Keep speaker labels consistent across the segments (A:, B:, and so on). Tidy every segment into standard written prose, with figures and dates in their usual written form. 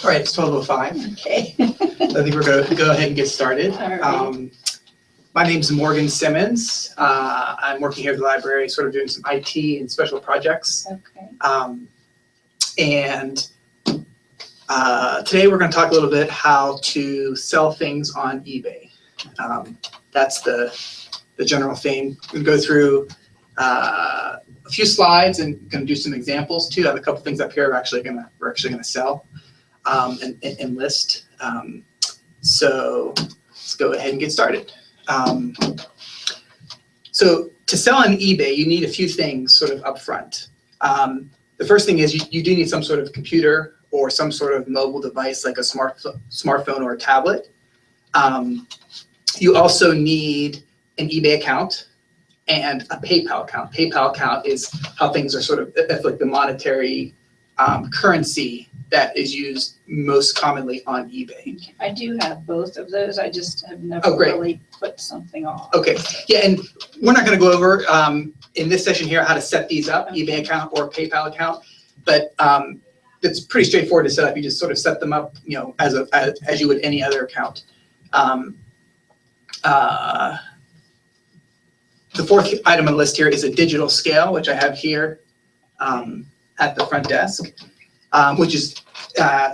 A: All right, it's 12:05.
B: Okay.
A: I think we're going to go ahead and get started.
B: All right.
A: My name is Morgan Simmons. I'm working here at the library, sort of doing some IT and special projects.
B: Okay.
A: And today we're going to talk a little bit how to sell things on eBay. That's the general theme. We'll go through a few slides and going to do some examples too. I have a couple things up here we're actually going to sell and list. So let's go ahead and get started. So to sell on eBay, you need a few things sort of upfront. The first thing is you do need some sort of computer or some sort of mobile device like a smartphone or a tablet. You also need an eBay account and a PayPal account. PayPal account is how things are sort of, that's like the monetary currency that is used most commonly on eBay.
B: I do have both of those. I just have never really put something on.
A: Okay, yeah, and we're not going to go over in this session here how to set these up, eBay account or PayPal account, but it's pretty straightforward to set up. You just sort of set them up, you know, as you would any other account. The fourth item on the list here is a digital scale, which I have here at the front desk, which is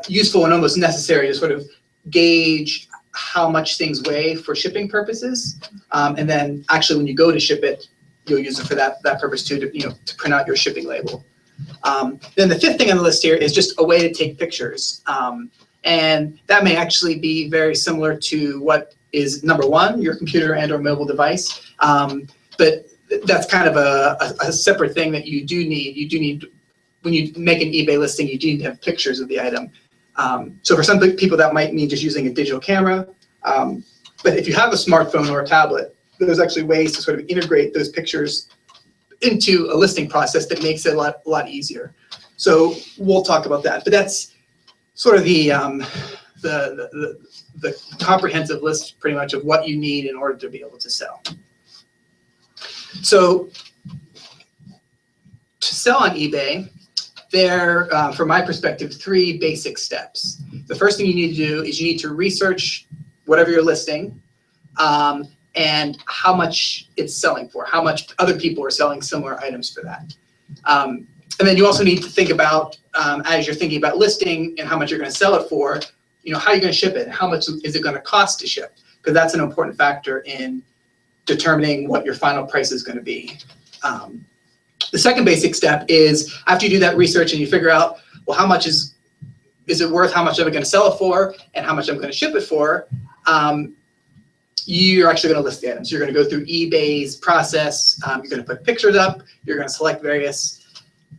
A: useful and almost necessary to sort of gauge how much things weigh for shipping purposes. And then actually when you go to ship it, you'll use it for that purpose too, to print out your shipping label. Then the fifth thing on the list here is just a way to take pictures. And that may actually be very similar to what is number one, your computer and or mobile device. But that's kind of a separate thing that you do need. You do need, when you make an eBay listing, you do need to have pictures of the item. So for some people that might mean just using a digital camera. But if you have a smartphone or a tablet, there's actually ways to sort of integrate those pictures into a listing process that makes it a lot easier. So we'll talk about that. But that's sort of the comprehensive list pretty much of what you need in order to be able to sell. So to sell on eBay, there, from my perspective, three basic steps. The first thing you need to do is you need to research whatever you're listing and how much it's selling for, how much other people are selling similar items for that. And then you also need to think about, as you're thinking about listing and how much you're going to sell it for, how you're going to ship it, how much is it going to cost to ship, because that's an important factor in determining what your final price is going to be. The second basic step is after you do that research and you figure out, well, how much is it worth, how much am I going to sell it for, and how much I'm going to ship it for, you're actually going to list the items. You're going to go through eBay's process. You're going to put pictures up. You're going to select various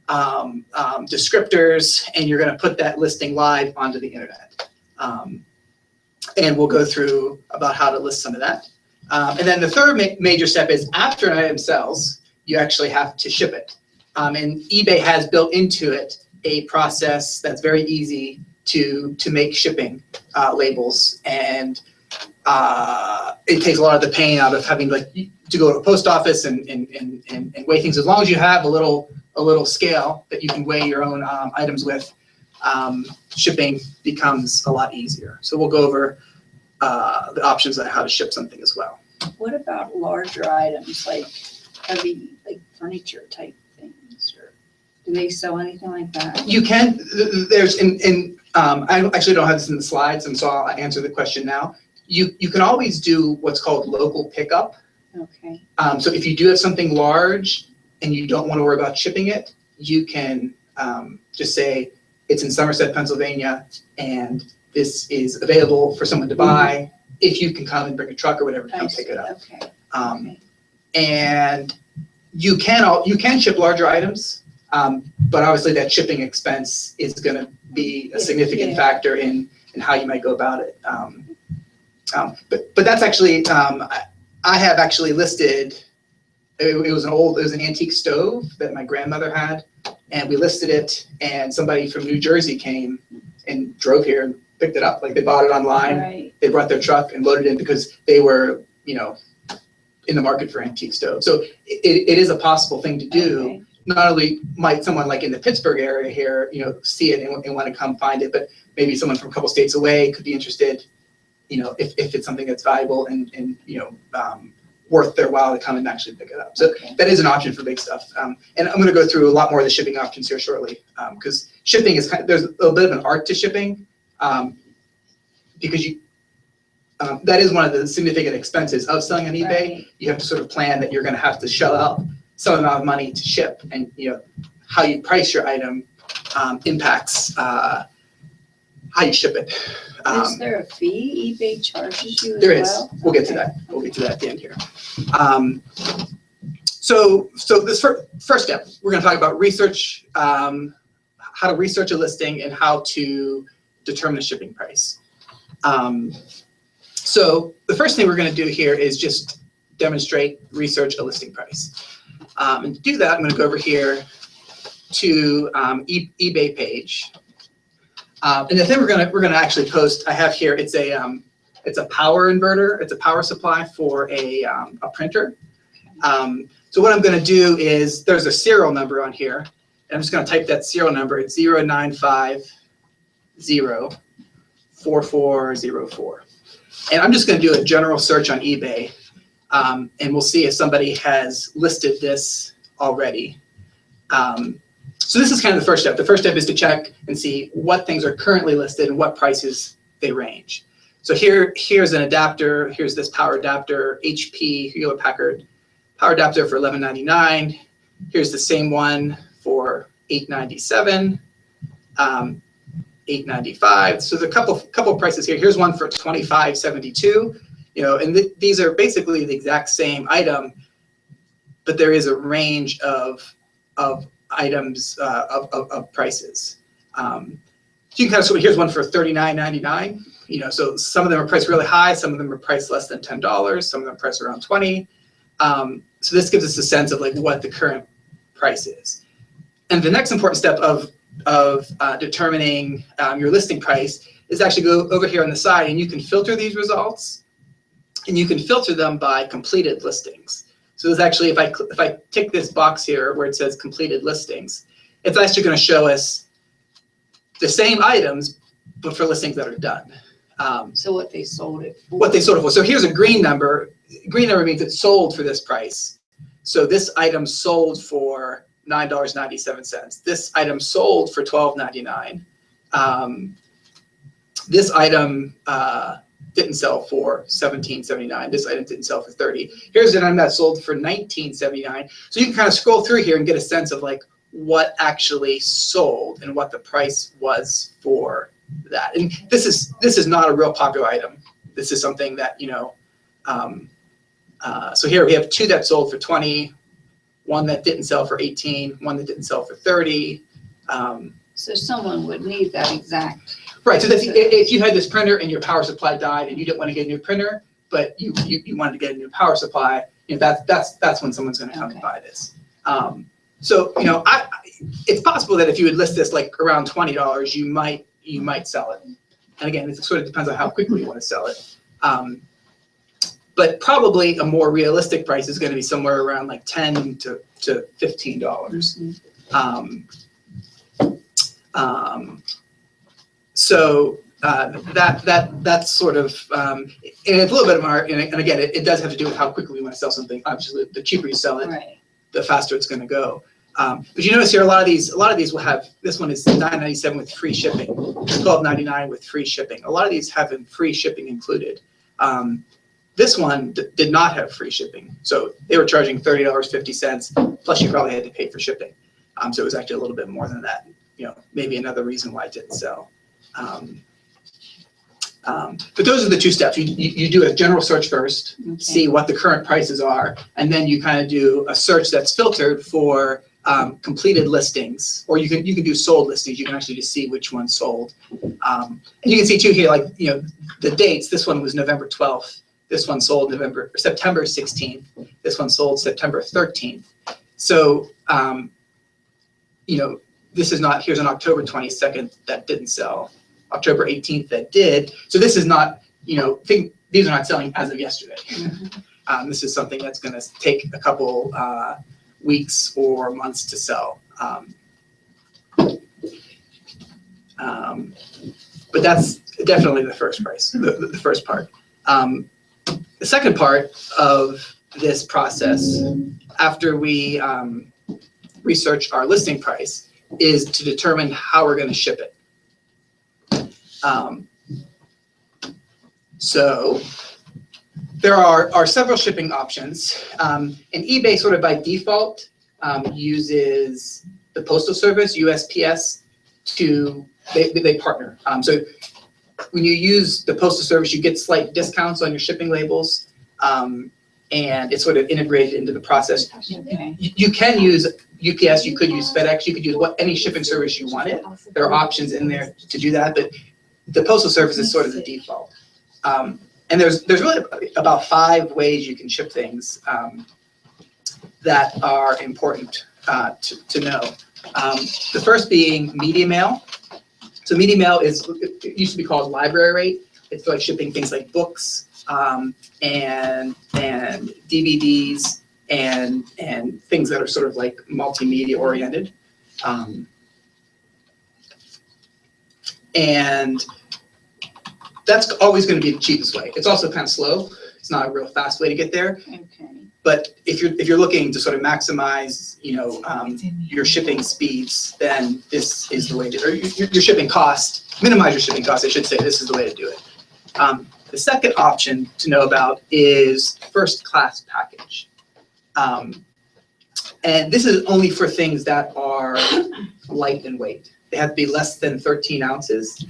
A: descriptors, and you're going to put that listing live onto the internet. And we'll go through about how to list some of that. And then the third major step is after an item sells, you actually have to ship it. And eBay has built into it a process that's very easy to make shipping labels. And it takes a lot of the pain out of having to go to a post office and weigh things. As long as you have a little scale that you can weigh your own items with, shipping becomes a lot easier. So we'll go over the options on how to ship something as well.
B: What about larger items like heavy, like furniture type things, or do they sell anything like that? You can.
A: There's I actually don't have this in the slides, and so I'll answer the question now. You can always do what's called local pickup.
B: Okay.
A: So if you do have something large and you don't want to worry about shipping it, you can just say it's in Somerset, Pennsylvania, and this is available for someone to buy. If you can come and bring a truck or whatever to come pick it up.
B: Okay.
A: Okay. And you can ship larger items, but obviously that shipping expense is going to be a significant factor in how you might go about it. But that's actually I have actually listed. It was an antique stove that my grandmother had, and we listed it. And somebody from New Jersey came and drove here and picked it up. Like they bought it online.
B: Right.
A: They brought their truck and loaded it in because they were, in the market for antique stoves. So it is a possible thing to do.
B: Okay.
A: not only might someone like in the Pittsburgh area here, see it and want to come find it, but maybe someone from a couple states away could be interested, if it's something that's valuable and worth their while to come and actually pick it up. So that is an option for big stuff. And I'm going to go through a lot more of the shipping options here shortly, because shipping is there's a little bit of an art to shipping, because that is one of the significant expenses of selling on eBay.
B: Right.
A: You have to sort of plan that you're going to have to shell out some amount of money to ship, and how you price your item impacts how you ship it.
B: Is there a fee eBay charges you as
A: There is.
B: well?
A: We'll get to that. We'll get to that at the end here. So this first step, we're going to talk about research, how to research a listing and how to determine the shipping price. So the first thing we're going to do here is just demonstrate research a listing price. And to do that, I'm going to go over here to eBay page. And the thing we're gonna actually post, I have here, it's a power inverter, it's a power supply for a printer. So what I'm gonna do is, there's a serial number on here, and I'm just gonna type that serial number. It's 09504404. And I'm just gonna do a general search on eBay, and we'll see if somebody has listed this already. So this is kind of the first step. The first step is to check and see what things are currently listed and what prices they range. So here's an adapter. Here's this power adapter, HP Hewlett Packard power adapter for $11.99. Here's the same one for $8.97, $8.95. So there's a couple prices here. Here's one for $25.72. And these are basically the exact same item, but there is a range of items of prices. So you can kind of sort of, here's one for $39.99. So some of them are priced really high, some of them are priced less than $10, some of them are priced around $20. So this gives us a sense of like what the current price is. And the next important step of determining your listing price is actually go over here on the side, and you can filter these results, and you can filter them by completed listings. So there's actually, if I tick this box here where it says completed listings, it's actually going to show us the same items, but for listings that are done.
B: So what they sold it for.
A: What they sold it for. So here's a green number. Green number means it's sold for this price. So this item sold for $9.97. This item sold for $12.99. This item didn't sell for $17.79. This item didn't sell for $30. Here's an item that sold for $19.79. So you can kind of scroll through here and get a sense of like what actually sold and what the price was for that. And this is not a real popular item. This is something that, so here we have two that sold for 20, one that didn't sell for 18, one that didn't sell for 30.
B: So someone would need that exact.
A: Right, so if you had this printer and your power supply died and you didn't want to get a new printer, but you wanted to get a new power supply, that's when someone's going to come and buy this. So it's possible that if you would list this like around $20, you might sell it. And again, it sort of depends on how quickly you want to sell it. But probably a more realistic price is going to be somewhere around like $10 to $15. So that's sort of, and it's a little bit of art, and again, it does have to do with how quickly we want to sell something. Obviously, the cheaper you sell it,
B: Right.
A: the faster it's going to go. But you notice here, a lot of these will have, this one is $9.97 with free shipping, $12.99 with free shipping. A lot of these have free shipping included. This one did not have free shipping. So they were charging $30.50, plus you probably had to pay for shipping. So it was actually a little bit more than that. Maybe another reason why it didn't sell. But those are the two steps. You do a general search first,
B: Okay.
A: see what the current prices are, and then you kind of do a search that's filtered for completed listings, or you can do sold listings. You can actually just see which one sold. And you can see too here, like the dates. This one was November 12th. This one sold September 16th. This one sold September 13th. So this is not. Here's an October 22nd that didn't sell. October 18th that did. So this is not, these are not selling as of yesterday.
B: Mm-hmm.
A: This is something that's going to take a couple weeks or months to sell. But that's definitely the first price, the first part. The second part of this process, after we research our listing price, is to determine how we're going to ship it. So there are several shipping options, and eBay sort of by default uses the Postal Service, USPS, they partner. So when you use the Postal Service, you get slight discounts on your shipping labels, and it's sort of integrated into the process.
B: Okay.
A: You can use UPS, you could use FedEx, you could use any shipping service you wanted. There are options in there to do that, but the Postal Service is sort of the default. And there's really about 5 ways you can ship things that are important to know. The first being media mail. So media mail it used to be called library rate. It's like shipping things like books and DVDs and things that are sort of like multimedia oriented. And that's always going to be the cheapest way. It's also kind of slow. It's not a real fast way to get there.
B: Okay.
A: But if you're looking to sort of maximize, your shipping speeds, then this is the way to, or your shipping cost, minimize your shipping cost, I should say, this is the way to do it. The second option to know about is first class package. And this is only for things that are light in weight. They have to be less than 13 ounces.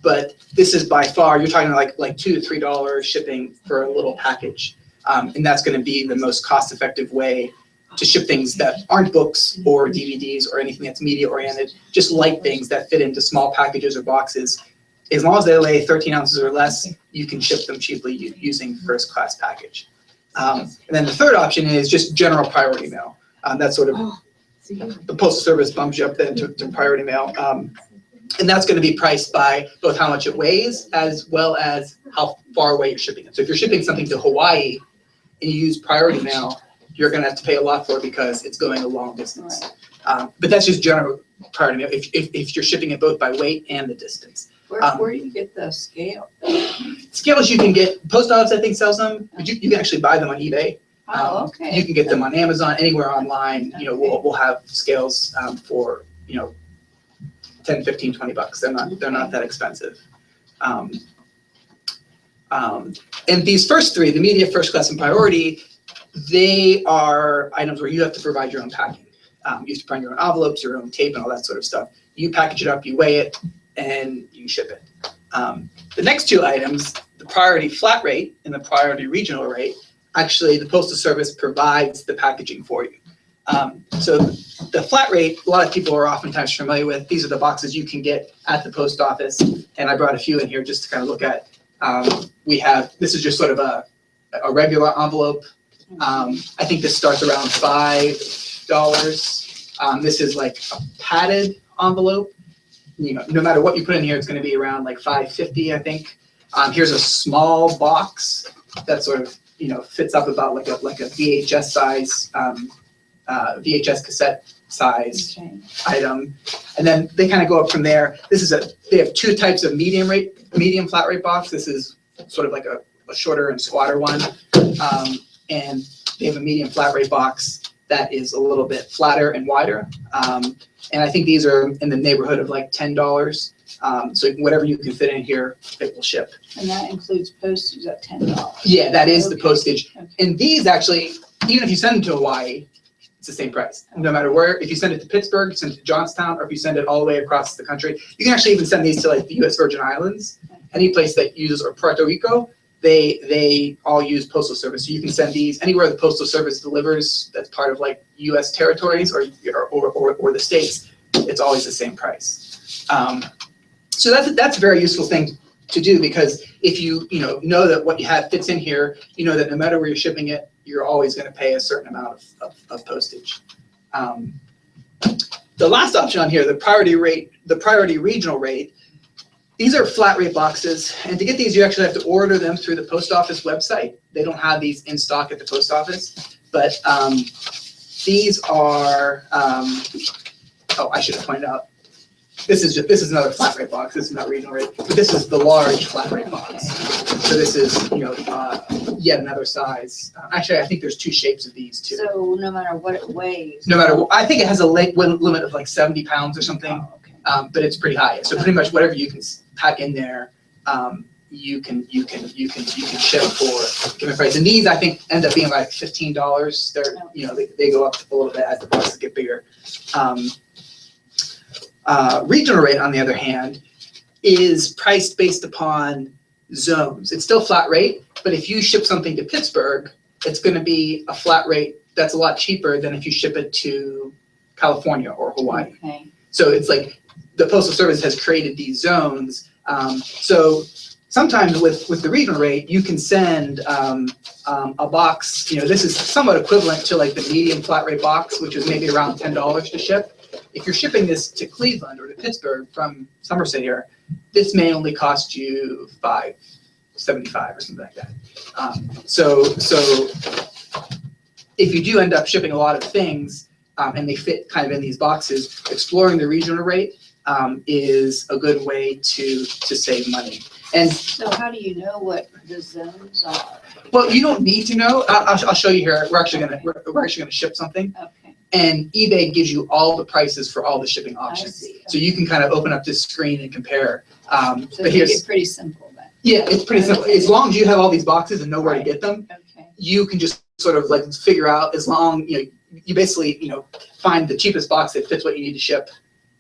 A: But this is by far, you're talking like $2 to $3 shipping for a little package. And that's going to be the most cost-effective way to ship things that aren't books or DVDs or anything that's media-oriented, just light things that fit into small packages or boxes. As long as they weigh 13 ounces or less, you can ship them cheaply using first-class package. And then the third option is just general priority mail. That's sort of, the Postal Service bumps you up then to priority mail. And that's going to be priced by both how much it weighs as well as how far away you're shipping it. So if you're shipping something to Hawaii and you use priority mail, you're going to have to pay a lot for it because it's going a long distance. But that's just general priority mail if you're shipping it both by weight and the distance.
B: Where do you get the scale?
A: Scales you can get, Post Office I think sells them, but you can actually buy them on eBay.
B: Oh, okay.
A: You can get them on Amazon, anywhere online. We'll have scales for 10, 15, 20 bucks. They're not that expensive. And these first 3, the media, first class, and priority, they are items where you have to provide your own packing. You have to print your own envelopes, your own tape, and all that sort of stuff. You package it up, you weigh it, and you ship it. The next 2 items, the priority flat rate and the priority regional rate, actually the Postal Service provides the packaging for you. So the flat rate, a lot of people are oftentimes familiar with. These are the boxes you can get at the post office, and I brought a few in here just to kind of look at. This is just sort of a regular envelope. I think this starts around $5. This is like a padded envelope. No matter what you put in here, it's going to be around like $5.50, I think. Here's a small box that sort of fits up about like a VHS size. VHS cassette size item, and then they kind of go up from there. They have 2 types of medium flat rate box. This is sort of like a shorter and squatter one, and they have a medium flat rate box that is a little bit flatter and wider. And I think these are in the neighborhood of like $10. So whatever you can fit in here, it will ship.
B: And that includes postage at $10.
A: Yeah, that is the postage.
B: Okay.
A: And these actually, even if you send them to Hawaii, it's the same price. No matter where, if you send it to Pittsburgh, you send it to Johnstown, or if you send it all the way across the country, you can actually even send these to like the U.S. Virgin Islands, any place that uses, or Puerto Rico, they all use Postal Service. So you can send these anywhere the Postal Service delivers that's part of like U.S. territories or the states. It's always the same price. So that's a very useful thing to do, because if you know that what you have fits in here, you know that no matter where you're shipping it, you're always going to pay a certain amount of postage. The last option on here, the priority rate, the priority regional rate, these are flat rate boxes, and to get these you actually have to order them through the post office website. They don't have these in stock at the post office, but These are, oh, I should have pointed out, this is another flat rate box. This is not regional rate, but this is the large flat rate box. So this is, yet another size. Actually, I think there's two shapes of these too.
B: So no matter what it weighs.
A: No matter what, I think it has a limit of like 70 pounds or something,
B: Oh, okay.
A: but it's pretty high. So pretty much whatever you can pack in there, you can ship for given price. And these I think end up being like $15. They're they go up a little bit as the boxes get bigger. Regional rate, on the other hand, is priced based upon zones. It's still flat rate, but if you ship something to Pittsburgh, it's going to be a flat rate that's a lot cheaper than if you ship it to California or Hawaii.
B: Okay.
A: So it's like the Postal Service has created these zones. So sometimes with the regional rate, you can send a box. This is somewhat equivalent to like the medium flat rate box, which is maybe around $10 to ship. If you're shipping this to Cleveland or to Pittsburgh from Somerset here, this may only cost you $5.75 or something like that. So if you do end up shipping a lot of things and they fit kind of in these boxes, exploring the regional rate is a good way to save money. And
B: so how do you know what the zones are?
A: Well, you don't need to know. I'll show you here. We're actually gonna ship something.
B: Okay.
A: And eBay gives you all the prices for all the shipping options.
B: I see.
A: So you can kind of open up this screen and compare.
B: So
A: But here's,
B: it's pretty simple then.
A: yeah, it's pretty simple. As long as you have all these boxes and know where to get them,
B: Okay.
A: you can just sort of like figure out you basically, find the cheapest box that fits what you need to ship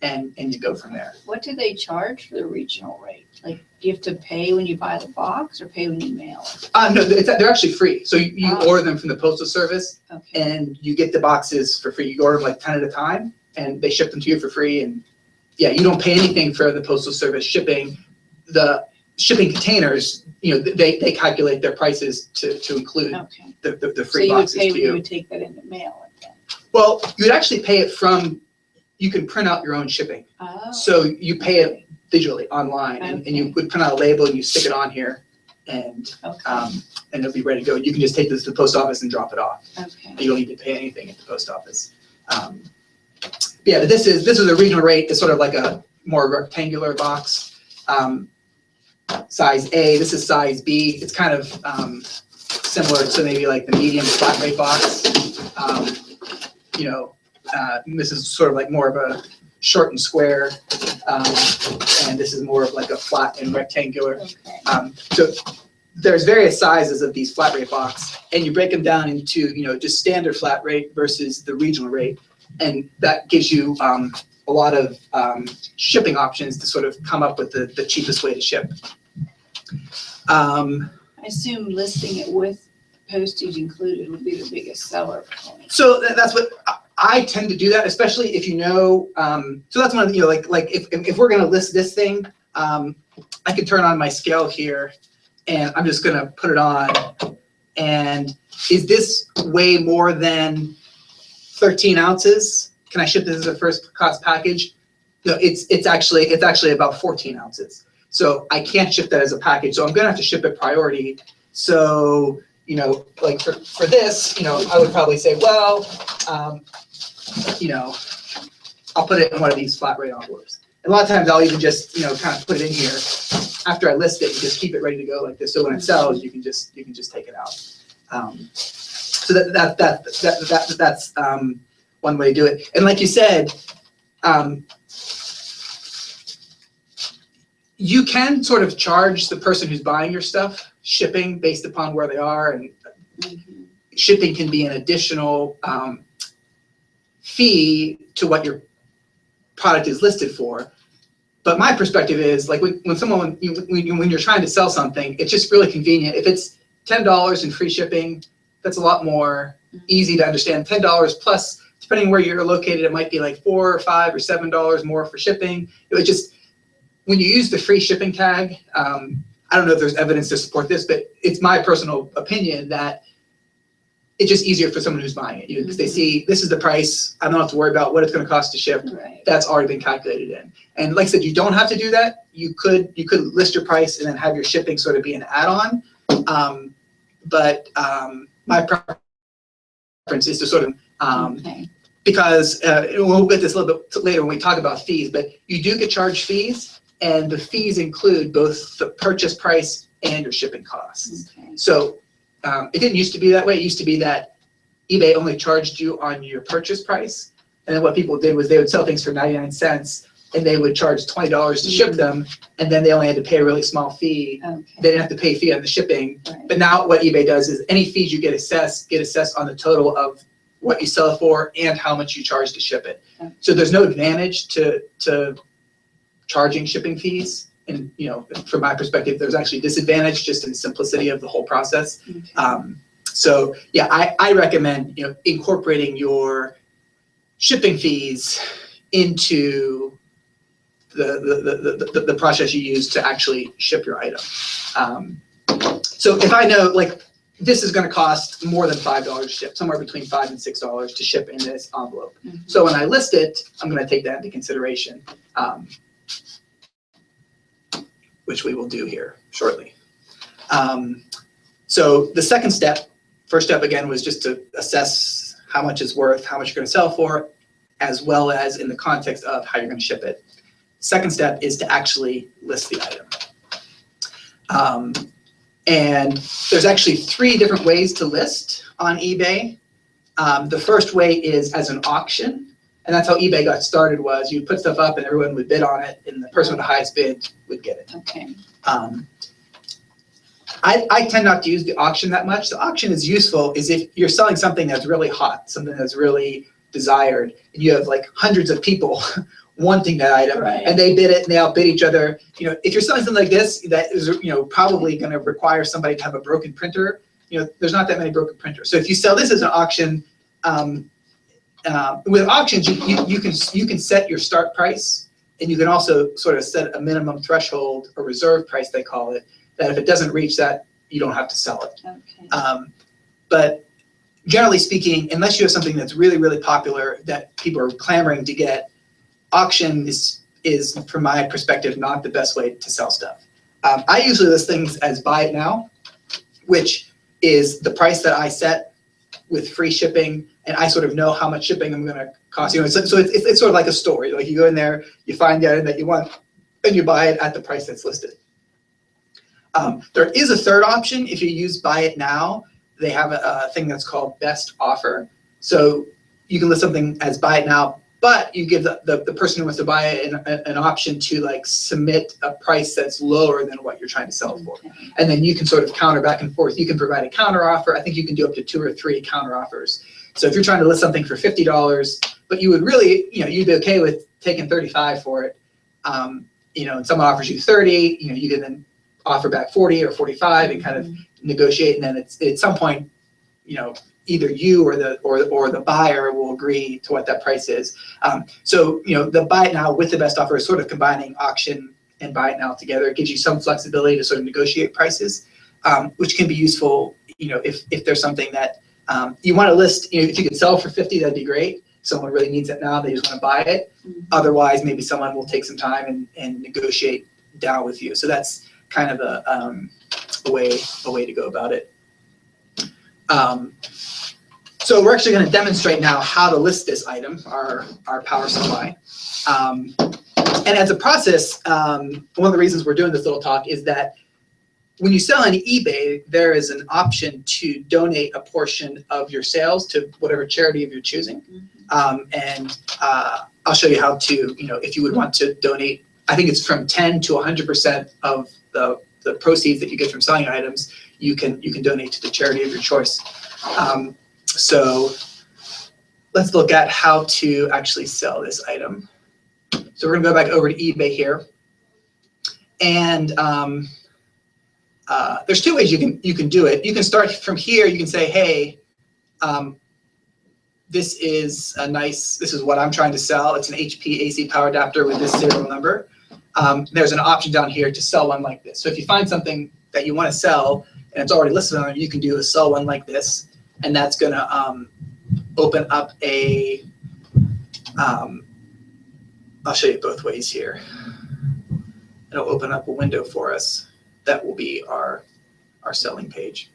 A: and you go from there.
B: What do they charge for the regional rate? Like, do you have to pay when you buy the box or pay when you mail it?
A: No, they're actually free. So you
B: Oh.
A: order them from the Postal Service
B: Okay.
A: and you get the boxes for free. You order them like 10 at a time and they ship them to you for free. And yeah, you don't pay anything for the Postal Service shipping. The shipping containers, they calculate their prices to include
B: Okay.
A: the
B: So
A: free
B: you would
A: boxes
B: pay
A: to
B: when you
A: you.
B: would take that in the mail then?
A: Well, you would actually pay it you can print out your own shipping.
B: Oh.
A: So you pay it digitally online and you
B: Okay.
A: would print out a label and you stick it on here and
B: Okay.
A: it'll be ready to go. You can just take this to the post office and drop it off.
B: Okay.
A: You don't need to pay anything at the post office. Yeah, but this is a regional rate. It's sort of like a more rectangular box. Size A, this is size B. It's kind of similar to maybe like the medium flat rate box. This is sort of like more of a short and square, and this is more of like a flat and rectangular.
B: Okay.
A: So there's various sizes of these flat rate box, and you break them down into just standard flat rate versus the regional rate, and that gives you a lot of shipping options to sort of come up with the cheapest way to ship.
B: I assume listing it with postage included would be the biggest seller point.
A: So that's what I tend to do that, especially if so that's one of the, like if we're gonna list this thing, I can turn on my scale here and I'm just gonna put it on. And is this weigh more than 13 ounces? Can I ship this as a first class package? No, it's actually about 14 ounces. So I can't ship that as a package. So I'm gonna have to ship it priority. So, like for this, I would probably say, well, I'll put it in one of these flat rate envelopes. And a lot of times I'll even just, kind of put it in here after I list it and just keep it ready to go like this. So when it sells, you can just take it out. So that's one way to do it. And like you said, you can sort of charge the person who's buying your stuff shipping based upon where they are, and shipping can be an additional fee to what your product is listed for. But my perspective is like when you're trying to sell something, it's just really convenient. If it's $10 in free shipping, that's a lot more easy to understand. $10 plus, depending where you're located, it might be like $4 or $5 or $7 more for shipping. It would just, when you use the free shipping tag, I don't know if there's evidence to support this, but it's my personal opinion that it's just easier for someone who's buying it, because they see this is the price. I don't have to worry about what it's going to cost to ship.
B: Right.
A: That's already been calculated in. And like I said, you don't have to do that. You could list your price and then have your shipping sort of be an add-on. But my preference is to sort of
B: Okay.
A: Because we'll get this a little bit later when we talk about fees, but you do get charged fees, and the fees include both the purchase price and your shipping costs.
B: Okay.
A: So it didn't used to be that way. It used to be that eBay only charged you on your purchase price, and then what people did was they would sell things for 99 cents, and they would charge $20 to ship them, and then they only had to pay a really small fee.
B: Okay.
A: They didn't have to pay a fee on the shipping.
B: Right.
A: But now what eBay does is any fees you get assessed on the total of what you sell it for and how much you charge to ship it.
B: Okay.
A: So there's no advantage to charging shipping fees. And, from my perspective, there's actually disadvantage just in simplicity of the whole process.
B: Okay.
A: So yeah, I recommend, incorporating your shipping fees into the process you use to actually ship your item. So if I know, like, this is going to cost more than $5 to ship, somewhere between $5 and $6 to ship in this envelope.
B: Mhm.
A: So when I list it, I'm going to take that into consideration, which we will do here shortly. So the first step again was just to assess how much it's worth, how much you're going to sell for, as well as in the context of how you're going to ship it. Second step is to actually list the item. And there's actually 3 different ways to list on eBay. The first way is as an auction, and that's how eBay got started. Was you put stuff up and everyone would bid on it, and the person with the highest bid would get it.
B: Okay.
A: I tend not to use the auction that much. The auction is useful is if you're selling something that's really hot, something that's really desired, and you have like hundreds of people wanting that item,
B: Right.
A: and they bid it and they outbid each other. If you're selling something like this, that is, probably going to require somebody to have a broken printer. There's not that many broken printers. So if you sell this as an auction, with auctions, you can set your start price, and you can also sort of set a minimum threshold, a reserve price they call it, that if it doesn't reach that, you don't have to sell it.
B: Okay.
A: But generally speaking, unless you have something that's really, really popular that people are clamoring to get, auction is from my perspective, not the best way to sell stuff. I usually list things as buy it now, which is the price that I set with free shipping, and I sort of know how much shipping I'm going to cost. So it's sort of like a story. Like you go in there, you find the item that you want, and you buy it at the price that's listed. There is a third option. If you use buy it now, they have a thing that's called best offer. So you can list something as buy it now, but you give the person who wants to buy it an option to like submit a price that's lower than what you're trying to sell it for.
B: Okay.
A: And then you can sort of counter back and forth. You can provide a counter offer. I think you can do up to 2 or 3 counter offers. So if you're trying to list something for $50, but you would really, you'd be okay with taking $35 for it, and someone offers you $30, you can then offer back $40 or $45 and kind of negotiate. And then it's at some point, either you or the buyer will agree to what that price is. So the buy it now with the best offer is sort of combining auction and buy it now together. It gives you some flexibility to sort of negotiate prices, which can be useful. If there's something that you want to list, if you could sell for $50, that'd be great. Someone really needs it now, they just want to buy it.
B: Mm-hmm.
A: Otherwise, maybe someone will take some time and negotiate down with you. So that's kind of a way to go about it. So we're actually going to demonstrate now how to list this item, our power supply. And as a process, one of the reasons we're doing this little talk is that when you sell on eBay, there is an option to donate a portion of your sales to whatever charity of your choosing. And I'll show you how to, if you would want to donate, I think it's from 10 to 100% of the proceeds that you get from selling items, you can donate to the charity of your choice. So let's look at how to actually sell this item. So we're gonna go back over to eBay here. And there's 2 ways you can do it. You can start from here. You can say, hey, this is what I'm trying to sell. It's an HP AC power adapter with this serial number. There's an option down here to sell one like this. So if you find something that you want to sell and it's already listed on it, you can do a sell one like this, and that's going to open up a. I'll show you both ways here. It'll open up a window for us. That will be our selling page.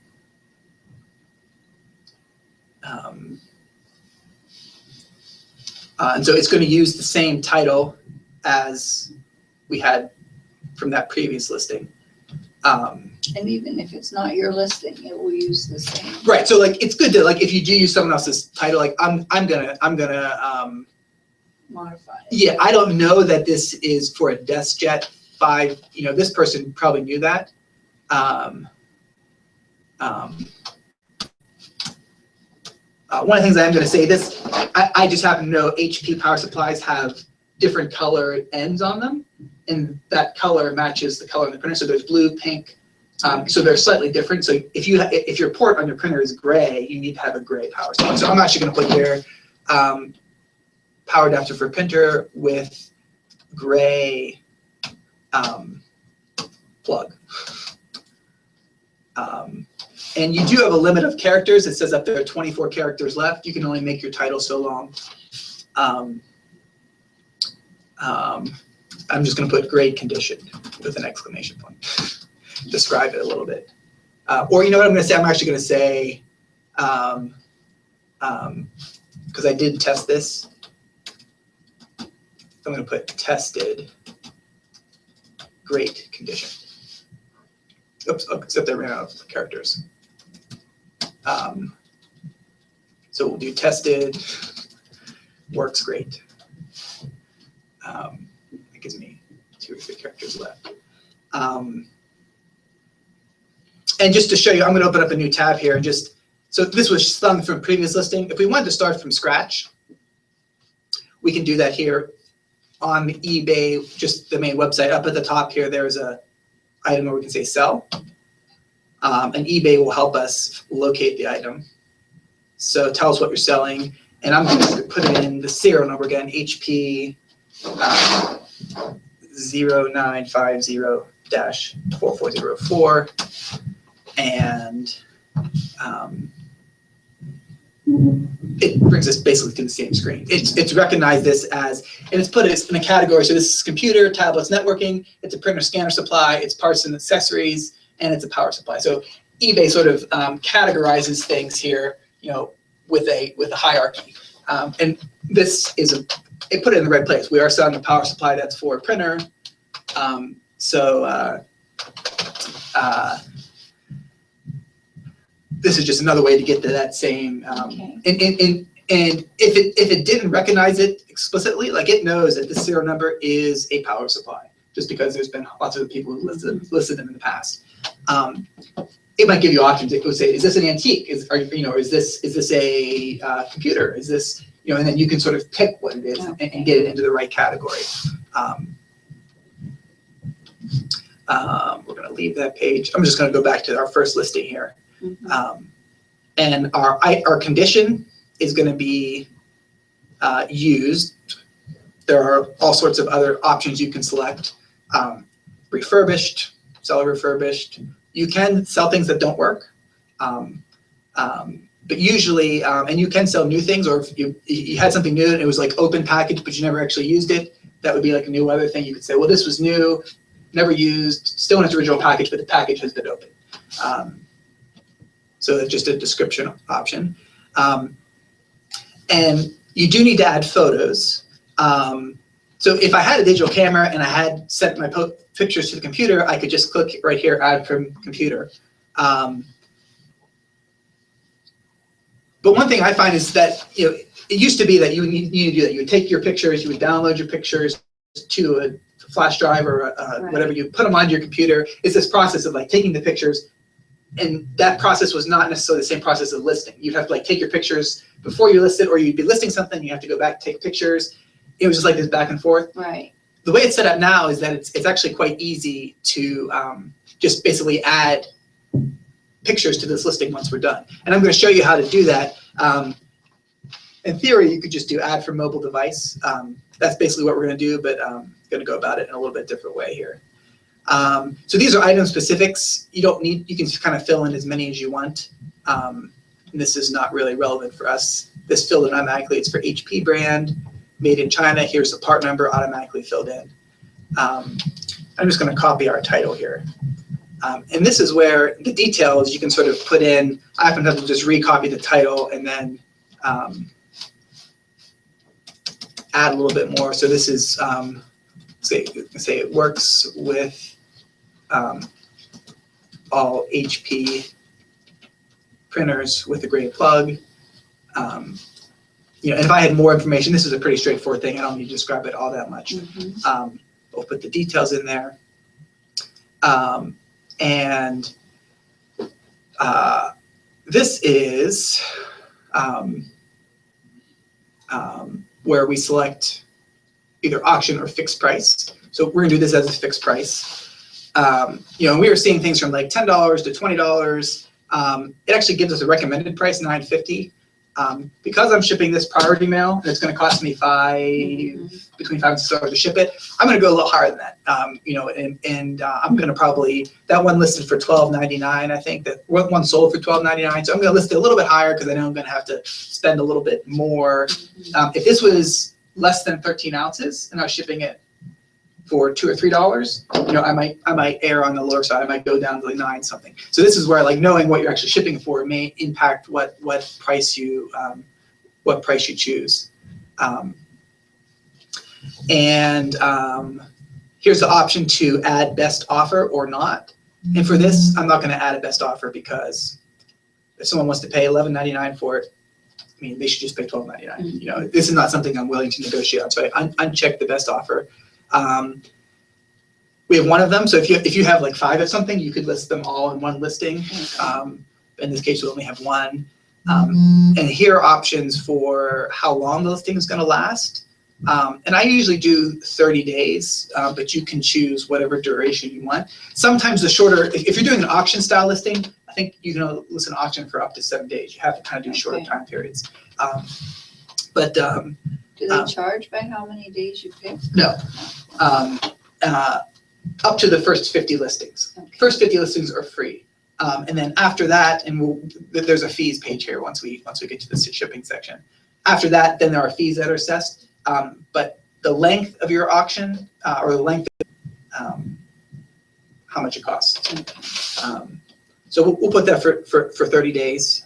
A: And so it's going to use the same title as we had from that previous listing.
B: And even if it's not your listing, it will use the same.
A: Right. So like, it's good to like, if you do use someone else's title, like I'm gonna
B: Modify it.
A: yeah, I don't know that this is for a DeskJet 5. You know, this person probably knew that. One of the things I am going to say this, I just happen to know HP power supplies have different color ends on them, and that color matches the color in the printer. So there's blue, pink, so they're slightly different. So if your port on your printer is gray, you need to have a gray power supply. So I'm actually going to put here power adapter for printer with gray plug. And you do have a limit of characters. It says up there 24 characters left. You can only make your title so long. I'm just going to put grade condition with an exclamation point. Describe it a little bit. Or you know what I'm going to say? I'm actually going to say, because I did test this, I'm going to put tested grade condition. Oops, except I ran out of characters. So we'll do tested, works great. That gives me 2 or 3 characters left. And just to show you, I'm going to open up a new tab here and just, so this was sung from previous listing. If we wanted to start from scratch, we can do that here on eBay, just the main website. Up at the top here, there's a item where we can say sell. And eBay will help us locate the item. So tell us what you're selling. And I'm going to put it in the serial number again, HP 0950-4404. And it brings us basically to the same screen. It's recognized this as, and it's put it in a category. So this is computer, tablets, networking. It's a printer scanner supply. It's parts and accessories, and it's a power supply. So eBay sort of categorizes things here, you know, with a hierarchy. And this is it put it in the right place. We are selling a power supply that's for a printer. This is just another way to get to that same.
B: Okay.
A: And if it didn't recognize it explicitly, like it knows that the serial number is a power supply, just because there's been lots of people who listed them in the past. It might give you options. It would say, is this an antique? Is this a computer? Is this, you know, and then you can sort of pick what it is and get it into the right category. We're going to leave that page. I'm just going to go back to our first listing here. And our condition is going to be used. There are all sorts of other options you can select. Refurbished, seller refurbished. You can sell things that don't work, but usually, and you can sell new things, or if you had something new and it was like open package, but you never actually used it, that would be like a new other thing. You could say, well, this was new, never used, still in its original package, but the package has been opened. So it's just a description option. And you do need to add photos. So if I had a digital camera and I had sent my pictures to the computer, I could just click right here, add from computer. But one thing I find is that, you know, it used to be that you would need to do that. You would take your pictures, you would download your pictures to a flash drive or whatever, you put them onto your computer. It's this process of like taking the pictures, and that process was not necessarily the same process of listing. You'd have to like take your pictures before you list it, or you'd be listing something, you have to go back, take pictures. It was just like this back and forth.
B: Right.
A: The way it's set up now is that it's actually quite easy to just basically add pictures to this listing once we're done. And I'm going to show you how to do that. In theory, you could just do add from mobile device. That's basically what we're going to do, but I'm going to go about it in a little bit different way here. So these are item specifics. You don't need, you can kind of fill in as many as you want. And this is not really relevant for us. This filled in automatically. It's for HP brand, made in China. Here's the part number automatically filled in. I'm just going to copy our title here. And this is where the details you can sort of put in. I often have to just recopy the title and then add a little bit more. So this is, say it works with all HP printers with a gray plug. You know, and if I had more information, this is a pretty straightforward thing. I don't need to describe it all that much. We'll put the details in there. And this is where we select either auction or fixed price. So we're gonna do this as a fixed price. You know, we were seeing things from like $10 to $20. It actually gives us a recommended price, $9.50. Because I'm shipping this priority mail, and it's going to cost me between $5 and $6 to ship it, I'm going to go a little higher than that. You know, and I'm going to probably, that one listed for $12.99, I think, that one sold for $12.99. So I'm going to list it a little bit higher because I know I'm going to have to spend a little bit more. If this was less than 13 ounces and I was shipping it for $2 or $3, you know, I might err on the lower side. I might go down to like 9 something. So this is where like knowing what you're actually shipping for may impact what price you choose. Here's the option to add best offer or not. And for this, I'm not going to add a best offer because if someone wants to pay $11.99 for it, I mean, they should just pay $12.99. You know, this is not something I'm willing to negotiate on. So I uncheck the best offer. We have one of them, so if you have like 5 of something, you could list them all in one listing. In this case, we only have one. And here are options for how long the listing is going to last. And I usually do 30 days, but you can choose whatever duration you want. Sometimes the shorter, if you're doing an auction style listing, I think you can list an auction for up to 7 days. You have to kind of do shorter time periods.
B: Do they charge by how many days you pick?
A: No. Up to the first 50 listings. Okay. First 50 listings are free. And then after that, and there's a fees page here once we get to the shipping section. After that, then there are fees that are assessed. But the length of your auction or the length of how much it costs. So we'll put that for 30 days.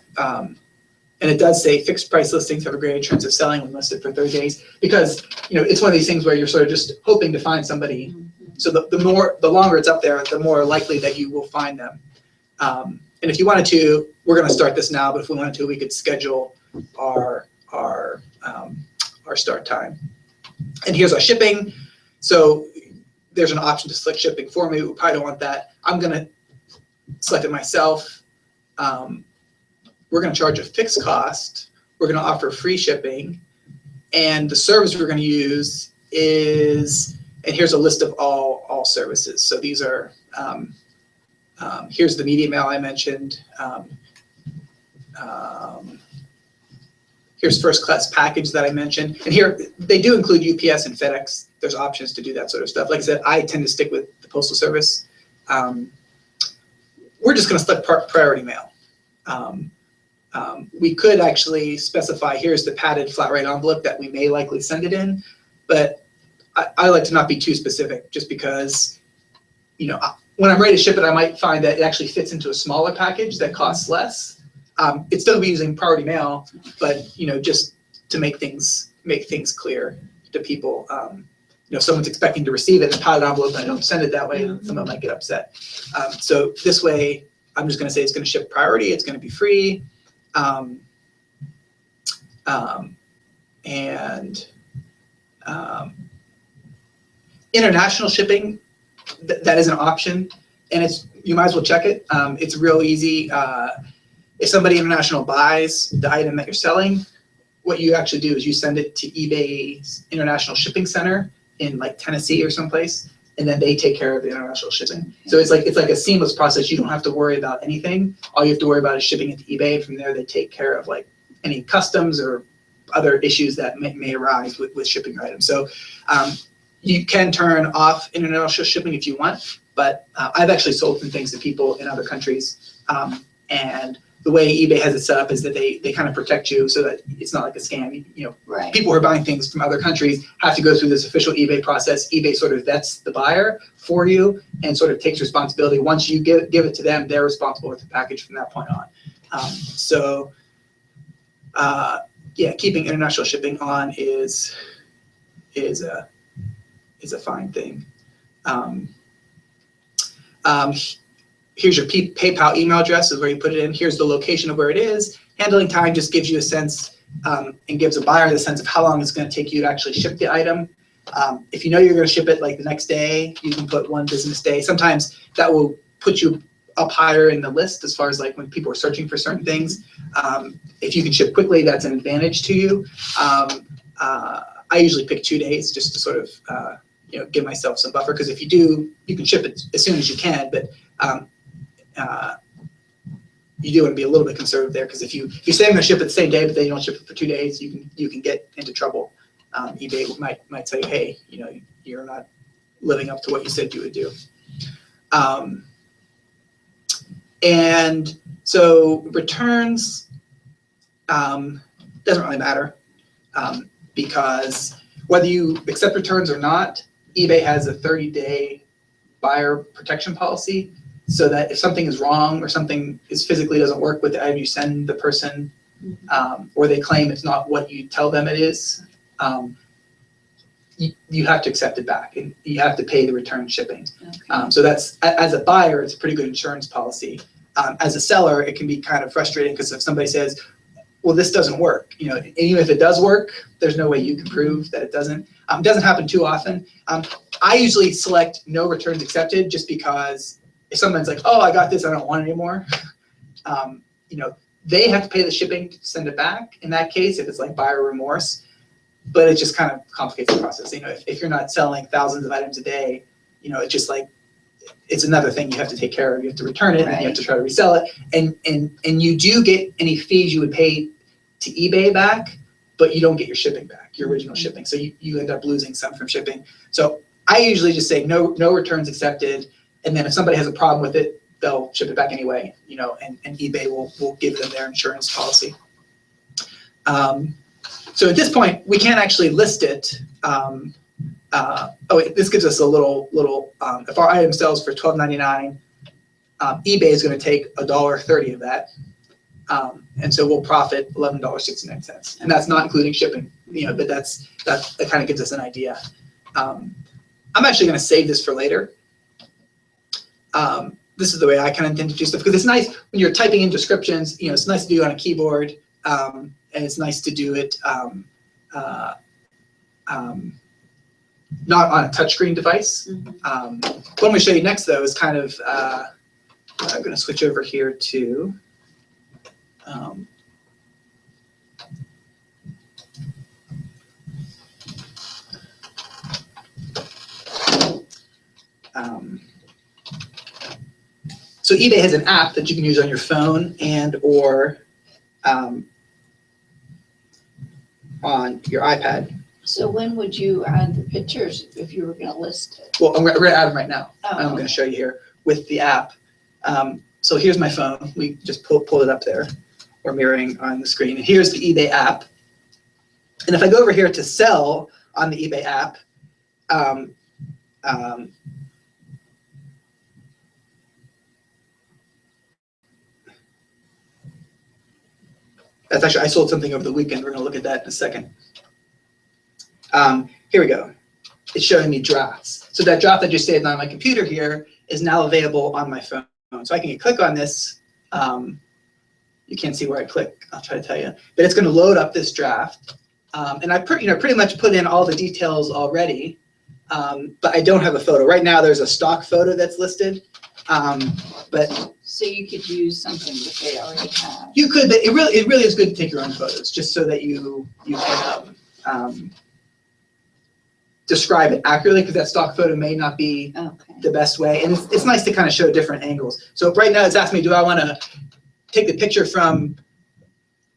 A: And it does say fixed price listings have a greater chance of selling when listed for 30 days because, you know, it's one of these things where you're sort of just hoping to find somebody. So the longer it's up there, the more likely that you will find them. And if you wanted to, we're going to start this now, but if we wanted to, we could schedule our start time. And here's our shipping. So there's an option to select shipping for me. We probably don't want that. I'm going to select it myself. We're going to charge a fixed cost. We're going to offer free shipping. And the service we're going to use is, and here's a list of all services. So these are, here's the media mail I mentioned. Here's first class package that I mentioned. And here, they do include UPS and FedEx. There's options to do that sort of stuff. Like I said, I tend to stick with the Postal Service. We're just going to select priority mail. We could actually specify here's the padded flat rate envelope that we may likely send it in, but I like to not be too specific just because, you know, when I'm ready to ship it, I might find that it actually fits into a smaller package that costs less. It's still be using priority mail, but, you know, just to make things clear to people. You know, someone's expecting to receive it in a padded envelope and I don't send it that way, someone might get upset. So this way, I'm just going to say it's going to ship priority, it's going to be free. International shipping, that is an option, and you might as well check it. It's real easy. If somebody international buys the item that you're selling, what you actually do is you send it to eBay's International Shipping Center in like Tennessee or someplace, and then they take care of the international shipping. So it's like a seamless process. You don't have to worry about anything. All you have to worry about is shipping it to eBay. From there, they take care of like any customs or other issues that may arise with shipping your items. So you can turn off international shipping if you want, but I've actually sold some things to people in other countries, and the way eBay has it set up is that they kind of protect you so that it's not like a scam. You know,
B: right.
A: People who are buying things from other countries have to go through this official eBay process. eBay sort of vets the buyer for you and sort of takes responsibility. Once you give it to them, they're responsible with the package from that point on. Yeah, keeping international shipping on is is a fine thing. Here's your PayPal email address is where you put it in. Here's the location of where it is. Handling time just gives you a sense and gives a buyer the sense of how long it's going to take you to actually ship the item. If you know you're going to ship it like the next day, you can put 1 business day. Sometimes that will put you up higher in the list as far as like when people are searching for certain things. If you can ship quickly, that's an advantage to you. I usually pick 2 days just to sort of give myself some buffer, because if you do, you can ship it as soon as you can, but you do want to be a little bit conservative there, because if you say I'm going to ship it the same day, but then you don't ship it for 2 days, you can get into trouble. eBay might say, hey, you're not living up to what you said you would do. And so returns doesn't really matter, because whether you accept returns or not, eBay has a 30-day buyer protection policy, so that if something is wrong or something physically doesn't work with the item you send the person, or they claim it's not what you tell them it is, you have to accept it back, and you have to pay the return shipping. Okay. So that's, as a buyer, it's a pretty good insurance policy. As a seller, it can be kind of frustrating, because if somebody says, well, this doesn't work, even if it does work, there's no way you can prove that it doesn't. It doesn't happen too often. I usually select no returns accepted, just because if someone's like, oh, I got this, I don't want it anymore, they have to pay the shipping to send it back in that case, if it's like buyer remorse. But it just kind of complicates the process. If you're not selling thousands of items a day, it's just like, it's another thing you have to take care of. You have to return it, right, and you have to try to resell it. And you do get any fees you would pay to eBay back, but you don't get your shipping back, your original shipping. So you end up losing some from shipping. So I usually just say no returns accepted. And then if somebody has a problem with it, they'll ship it back anyway, and eBay will give them their insurance policy. So at this point, we can't actually list it. This gives us a little if our item sells for $12.99, eBay is going to take $1.30 of that. And so we'll profit $11.69. And that's not including shipping, but that kind of gives us an idea. I'm actually going to save this for later. This is the way I kind of tend to do stuff, because it's nice when you're typing in descriptions, it's nice to do it on a keyboard, and it's nice to do it not on a touchscreen device. What I'm going to show you next, though, is kind of, I'm going to switch over here to so eBay has an app that you can use on your phone and or on your iPad.
B: So when would you add the pictures if you were going to list it?
A: Well, we're going to add them right now.
B: Oh,
A: I'm going to show you here with the app. So here's my phone. We just pulled it up there. We're mirroring on the screen. And here's the eBay app. And if I go over here to sell on the eBay app, that's actually, I sold something over the weekend. We're going to look at that in a second. Here we go. It's showing me drafts. So that draft I just saved on my computer here is now available on my phone. So I can click on this. You can't see where I click. I'll try to tell you. But it's going to load up this draft. And I pretty much put in all the details already. But I don't have a photo. Right now there's a stock photo that's listed. But
B: so you could use something that they already have.
A: You could, but it really is good to take your own photos, just so that you can describe it accurately, because that stock photo may not be the best way. And it's nice to kind of show different angles. So right now it's asking me, do I want to take the picture from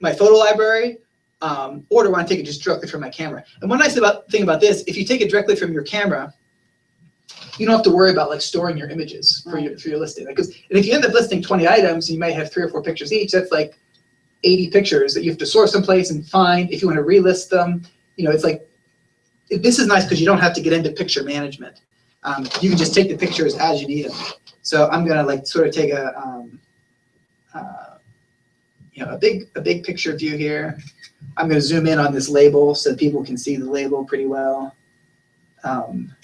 A: my photo library, or do I want to take it just directly from my camera? And one nice thing about this, if you take it directly from your camera, you don't have to worry about like storing your images for your listing. And if you end up listing 20 items, you might have 3 or 4 pictures each. That's like 80 pictures that you have to source someplace and find. If you want to relist them, it's like, this is nice because you don't have to get into picture management. You can just take the pictures as you need them. So I'm gonna like sort of take a big picture view here. I'm gonna zoom in on this label so people can see the label pretty well. And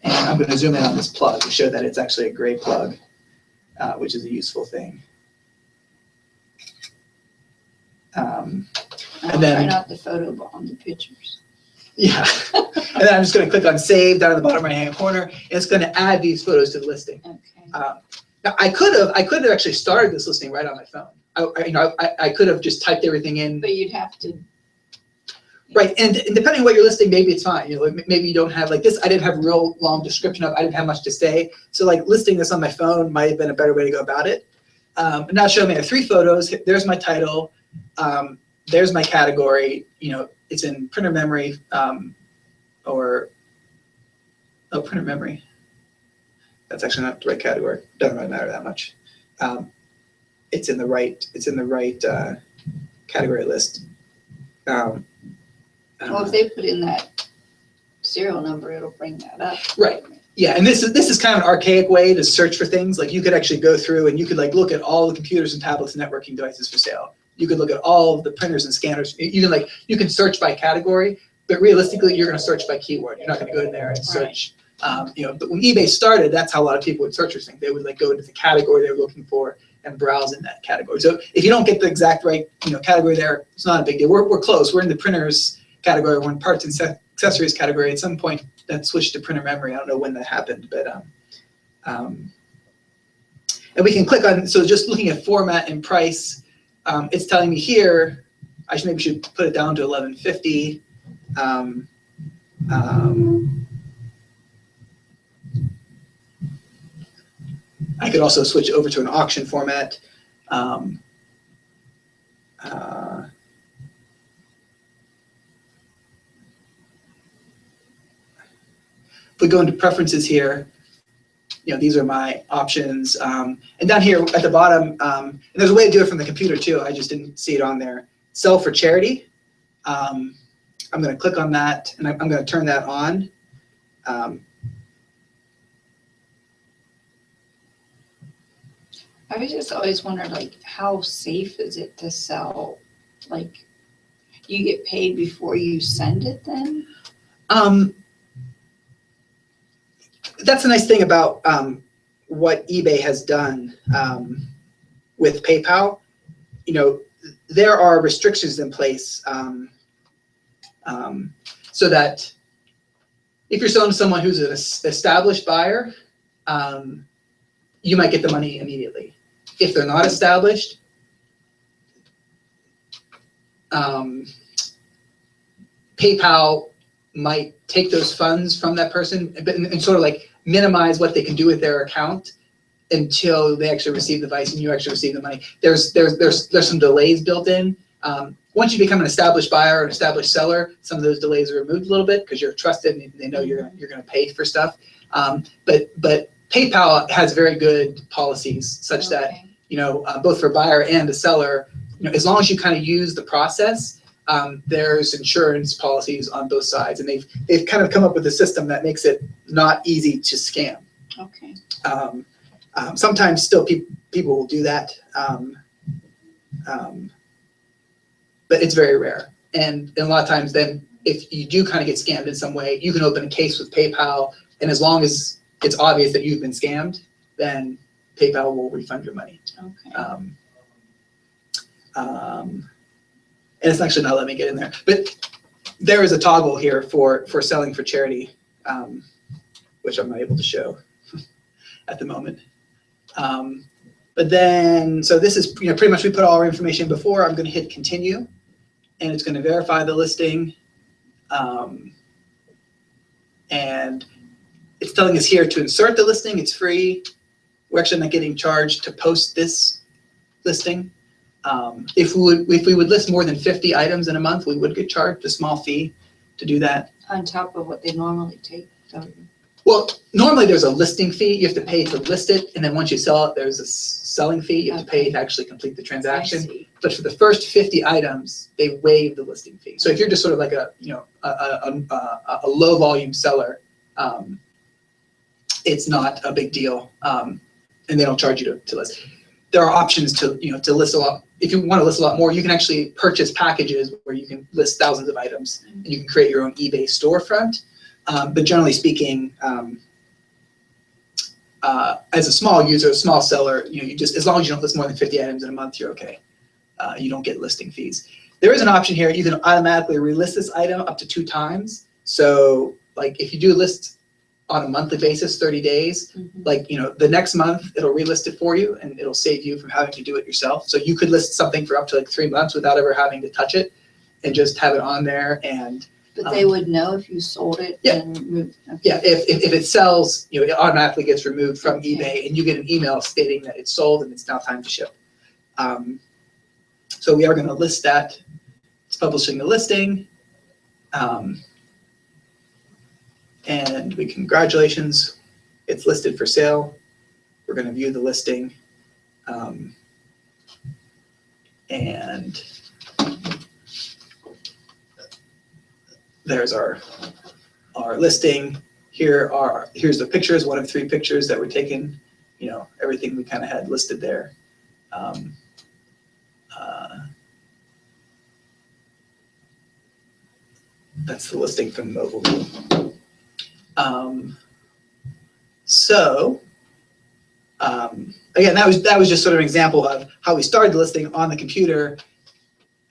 A: I'm going to zoom in on this plug to show that it's actually a gray plug, which is a useful thing.
B: I'll
A: And then-
B: try not to photobomb the pictures.
A: Yeah. And then I'm just going to click on Save down in the bottom right-hand corner, and it's going to add these photos to the listing.
B: Okay.
A: Now, I could have actually started this listing right on my phone. I could have just typed everything in.
B: But you'd have to.
A: Right, and depending on what you're listing, maybe it's fine. You know, maybe you don't have like this. I didn't have a real long description of. I didn't have much to say. So like listing this on my phone might have been a better way to go about it. And now show me I have 3 photos. There's my title. There's my category. You know, it's in printer memory printer memory. That's actually not the right category. Doesn't really matter that much. It's in the right. It's in the right category list.
B: Well, if they put in that serial number, it'll bring that up.
A: Right. Yeah, and this is kind of an archaic way to search for things. Like you could actually go through and you could like look at all the computers and tablets and networking devices for sale. You could look at all of the printers and scanners. You can search by category, but realistically, you're going to search by keyword. You're not going to go in there and search. But when eBay started, that's how a lot of people would search for things. They would like go into the category they were looking for and browse in that category. So if you don't get the exact right category there, it's not a big deal. We're close. We're in the printers category. We're in parts and accessories category. At some point, that switched to printer memory. I don't know when that happened, but and we can click on. So just looking at format and price, it's telling me here. I maybe should put it down to 1150. I could also switch over to an auction format. If we go into preferences here, these are my options. And down here at the bottom, and there's a way to do it from the computer too. I just didn't see it on there. Sell for charity. I'm going to click on that, and I'm going to turn that on.
B: I was just always wondered, like, how safe is it to sell? Like, you get paid before you send it then?
A: That's a nice thing about what eBay has done with PayPal. There are restrictions in place so that if you're selling to someone who's an established buyer, you might get the money immediately. If they're not established, PayPal might take those funds from that person and sort of like minimize what they can do with their account until they actually receive the device and you actually receive the money. There's some delays built in. Once you become an established buyer or an established seller, some of those delays are removed a little bit because you're trusted and they know you're going to pay for stuff. But PayPal has very good policies such that both for buyer and a seller, as long as you kind of use the process, there's insurance policies on both sides, and they've kind of come up with a system that makes it not easy to scam.
B: Okay.
A: Sometimes still people will do that, but it's very rare. And a lot of times then if you do kind of get scammed in some way, you can open a case with PayPal, and as long as it's obvious that you've been scammed, then PayPal will refund your money.
B: Okay.
A: And it's actually not letting me get in there. But there is a toggle here for selling for charity, which I'm not able to show at the moment. But then, so this is pretty much we put all our information before. I'm going to hit continue, and it's going to verify the listing. And it's telling us here to insert the listing. It's free. We're actually not getting charged to post this listing. If we would list more than 50 items in a month, we would get charged a small fee to do that.
B: On top of what they normally take. So.
A: Well, normally there's a listing fee. You have to pay to list it, and then once you sell it, there's a selling fee. You have to pay to actually complete the transaction.
B: I see.
A: But for the first 50 items, they waive the listing fee. So if you're just sort of like a low volume seller, it's not a big deal, and they don't charge you to list. There are options to list a lot. If you want to list a lot more, you can actually purchase packages where you can list thousands of items, and you can create your own eBay storefront. But generally speaking, as a small user, a small seller, you just, as long as you don't list more than 50 items in a month, you're okay. You don't get listing fees. There is an option here. You can automatically relist this item up to 2 times. So like if you do list on a monthly basis, 30 days, like, the next month it'll relist it for you and it'll save you from having to do it yourself. So you could list something for up to like 3 months without ever having to touch it and just have it on there. And
B: But they would know if you sold it?
A: Yeah.
B: And removed, okay.
A: yeah, if it sells, it automatically gets removed from eBay and you get an email stating that it's sold and it's now time to ship. So we are going to list that. It's publishing the listing. And congratulations, it's listed for sale. We're going to view the listing. And there's our listing. Here's the pictures, 1 of 3 pictures that were taken, everything we kind of had listed there. That's the listing from mobile view. Again, that was just sort of an example of how we started the listing on the computer.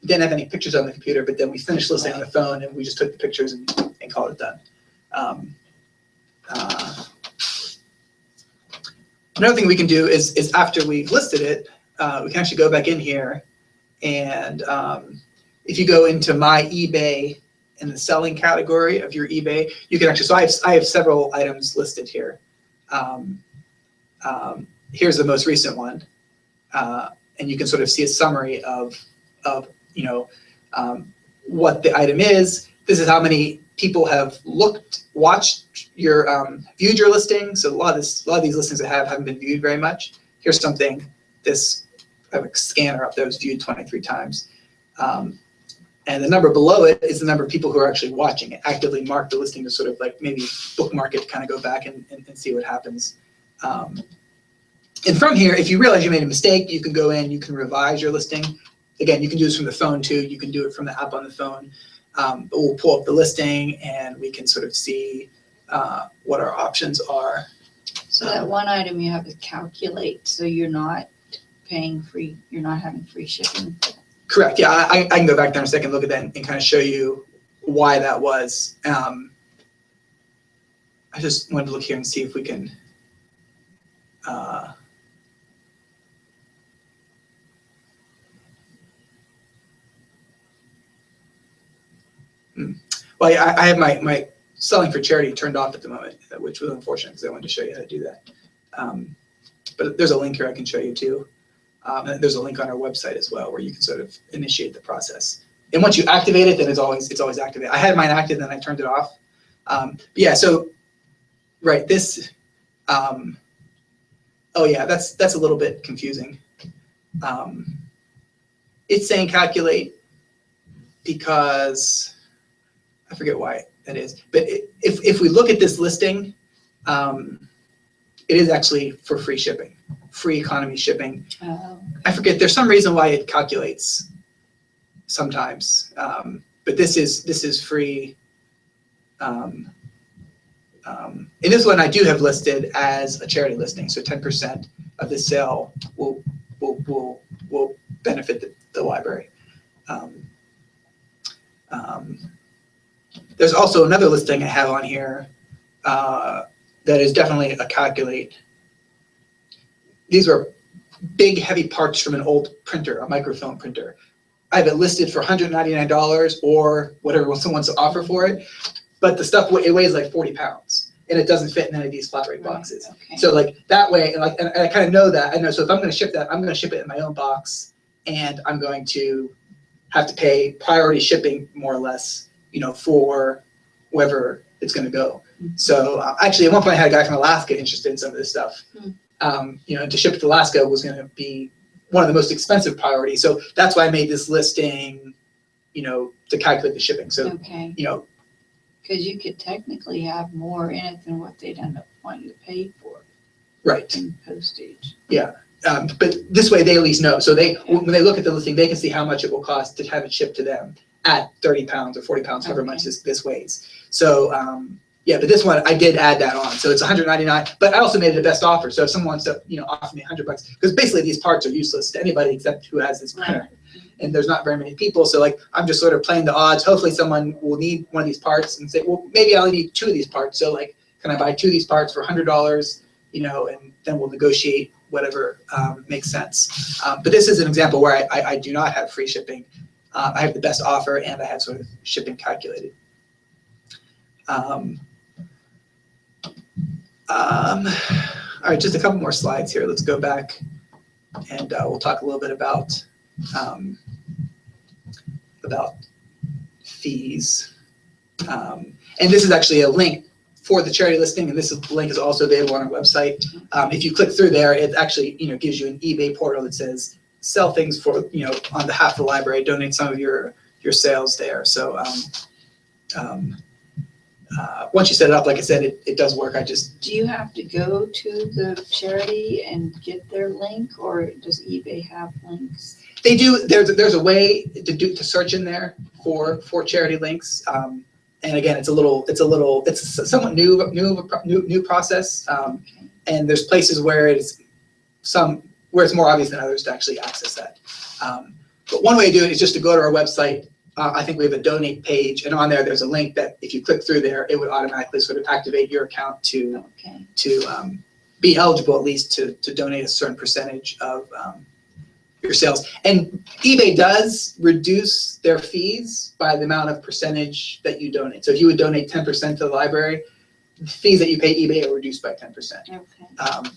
A: Didn't have any pictures on the computer, but then we finished listing on the phone and we just took the pictures and called it done. Another thing we can do is after we've listed it, we can actually go back in here and if you go into my eBay in the selling category of your eBay, you can actually, so I have several items listed here. Here's the most recent one. And you can sort of see a summary of what the item is. This is how many people have watched your, viewed your listing. So a lot of these listings I haven't been viewed very much. Here's something, I have a scanner up there was viewed 23 times. And the number below it is the number of people who are actually watching it, actively mark the listing to sort of like maybe bookmark it, kind of go back and see what happens. And from here, if you realize you made a mistake, you can go in, you can revise your listing. Again, you can do this from the phone too. You can do it from the app on the phone. But we'll pull up the listing and we can sort of see what our options are.
B: So that one item you have to calculate, so you're not paying free, you're not having free shipping.
A: Correct. Yeah, I can go back there in a second, look at that, and kind of show you why that was. I just wanted to look here and see if we can. Well, I have my selling for charity turned off at the moment, which was unfortunate because I wanted to show you how to do that. But there's a link here I can show you too. And there's a link on our website as well where you can sort of initiate the process. And once you activate it, then it's always activated. I had mine active, then I turned it off. But yeah, so right, this. Oh yeah, that's a little bit confusing. It's saying calculate because I forget why that is. But if we look at this listing, it is actually for free shipping, free economy shipping.
B: Oh.
A: I forget, there's some reason why it calculates sometimes, but this is free. And this one I do have listed as a charity listing, so 10% of the sale will benefit the library. There's also another listing I have on here that is definitely a calculate. These are big, heavy parts from an old printer, a microfilm printer. I have it listed for $199 or whatever someone wants to offer for it, but the stuff, it weighs like 40 pounds and it doesn't fit in any of these flat rate boxes.
B: Okay. So
A: like that way, and I kind of know that. I know, so if I'm going to ship that, I'm going to ship it in my own box and I'm going to have to pay priority shipping more or less, for wherever it's going to go.
B: Mm-hmm.
A: So actually at one point I had a guy from Alaska interested in some of this stuff. Mm-hmm. To ship to Alaska was going to be one of the most expensive priorities. So that's why I made this listing, to calculate the shipping. So,
B: okay. Because you could technically have more in it than what they'd end up wanting to pay for.
A: Right.
B: In postage.
A: Yeah. But this way they at least know. So when they look at the listing, they can see how much it will cost to have it shipped to them at 30 pounds or 40 pounds, however much this weighs. So Yeah, but this one, I did add that on. So it's $199, but I also made it a best offer. So if someone wants to, offer me $100, because basically these parts are useless to anybody except who has this printer. And there's not very many people. So like, I'm just sort of playing the odds. Hopefully someone will need one of these parts and say, well, maybe I only need 2 of these parts. So like, can I buy 2 of these parts for $100? And then we'll negotiate whatever makes sense. But this is an example where I do not have free shipping. I have the best offer and I have sort of shipping calculated. All right, just a couple more slides here. Let's go back and we'll talk a little bit about fees. And this is actually a link for the charity listing, and this link is also available on our website. If you click through there, it actually gives you an eBay portal that says sell things for on behalf of the library, donate some of your sales there. So once you set it up, like I said, it does work.
B: Do you have to go to the charity and get their link, or does eBay have links?
A: They do. There's a way to search in there for charity links. And again, it's a somewhat new process. And there's places where it's more obvious than others to actually access that. But one way to do it is just to go to our website. I think we have a donate page, and on there's a link that if you click through there, it would automatically sort of activate your account to be eligible at least to donate a certain percentage of your sales. And eBay does reduce their fees by the amount of percentage that you donate. So if you would donate 10% to the library, the fees that you pay eBay are reduced by 10%. Okay.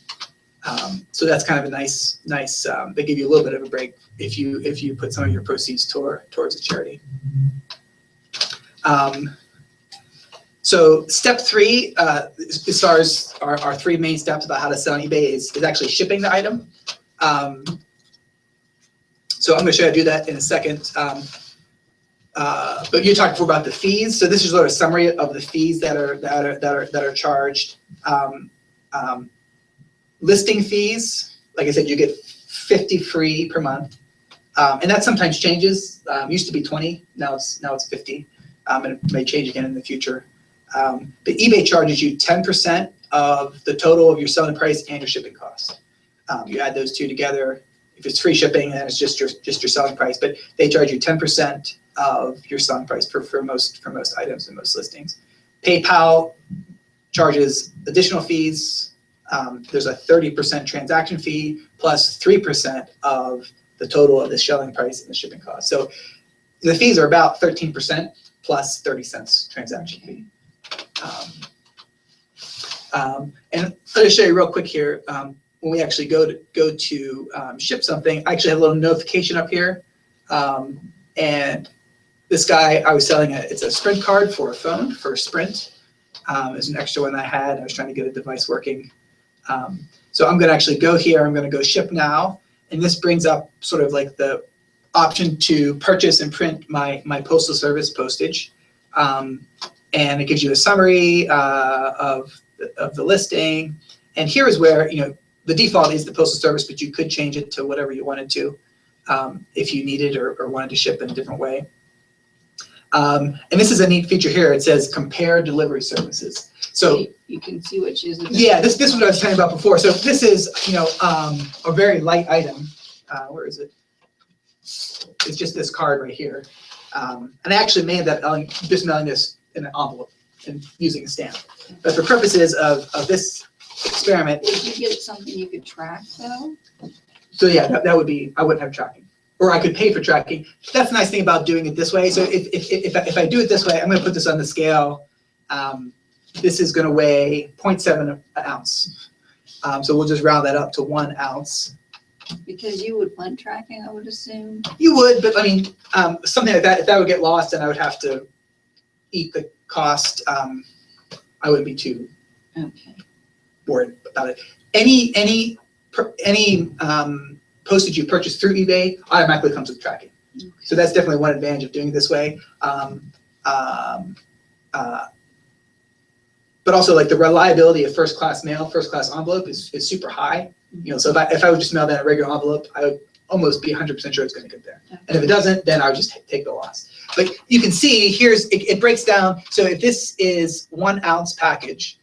A: So that's kind of a nice. They give you a little bit of a break if you put some of your proceeds towards a charity. So step 3, as far as our 3 main steps about how to sell on eBay is actually shipping the item. So I'm going to show you how to do that in a second. But you talked before about the fees. So this is sort of a summary of the fees that are charged. Listing fees, like I said, you get 50 free per month, and that sometimes changes. Used to be 20, now it's 50, and it may change again in the future. But eBay charges you 10% of the total of your selling price and your shipping costs. You add those two together. If it's free shipping, then it's just your selling price. But they charge you 10% of your selling price for most items and most listings. PayPal charges additional fees. There's a 30% transaction fee plus 3% of the total of the selling price and the shipping cost. So the fees are about 13% plus 30 cents transaction fee. And let me show you real quick here. When we actually go to ship something, I actually have a little notification up here. And this guy, I was selling it's a Sprint card for a phone, for Sprint. It's an extra one I had. I was trying to get a device working. So I'm going to actually go here. I'm going to go ship now. And this brings up sort of like the option to purchase and print my postal service postage. And it gives you a summary of the listing. And here is where, the default is the postal service, but you could change it to whatever you wanted to if you needed or wanted to ship in a different way. And this is a neat feature here. It says compare delivery services. So
B: you can see which is the
A: yeah, this is what I was telling you about before. So this is a very light item. Where is it? It's just this card right here. And I actually may end up just mailing this in an envelope and using a stamp. But for purposes of this experiment,
B: if you get something you could track though.
A: So yeah, that would be, I wouldn't have tracking, or I could pay for tracking. That's the nice thing about doing it this way. So if I do it this way, I'm going to put this on the scale. This is going to weigh 0.7 ounce. So we'll just round that up to 1 ounce.
B: Because you would want tracking, I would assume.
A: You would, but I mean, something like that, if that would get lost, then I would have to eat the cost. I wouldn't be too worried about it. Any postage you purchase through eBay automatically comes with tracking. Okay. So that's definitely one advantage of doing it this way. But also, like, the reliability of first-class mail, first-class envelope is super high. So if I would just mail that in a regular envelope, almost be 100% sure it's going to get there. And if it doesn't, then I would just take the loss. But you can see it breaks down. So if this is 1 ounce package,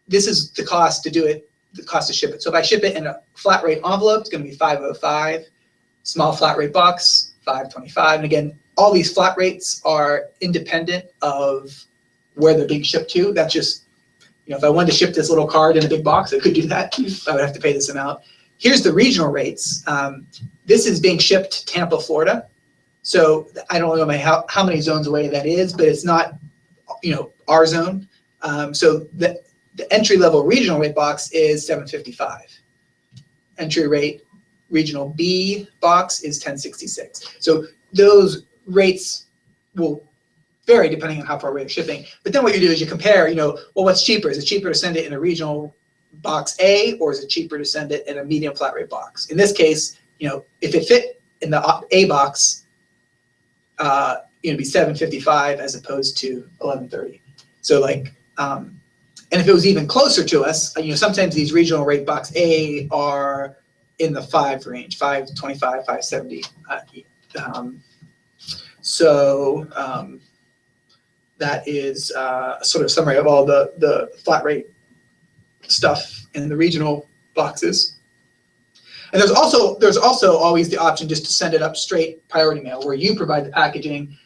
A: this is the cost to do it, the cost to ship it. So if I ship it in a flat rate envelope, it's going to be $5.05. Small flat rate box, $5.25. And again, all these flat rates are independent of where they're being shipped to. That's just, if I wanted to ship this little card in a big box, I could do that. I would have to pay this amount. Here's the regional rates. This is being shipped to Tampa, Florida. So I don't know how many zones away that is, but it's not, our zone. So the entry-level regional rate box is $7.55. Entry rate regional B box is $10.66. So those rates will vary depending on how far away you're shipping. But then what you do is you compare, well, what's cheaper? Is it cheaper to send it in a regional box A, or is it cheaper to send it in a medium flat rate box? In this case, if it fit in the A box, it'd be $7.55 as opposed to $11.30. So and if it was even closer to us, sometimes these regional rate box A are in the 5 range, $5.25, $5.70. That is a sort of summary of all the flat rate stuff in the regional boxes. And there's also always the option just to send it up straight priority mail, where you provide the packaging.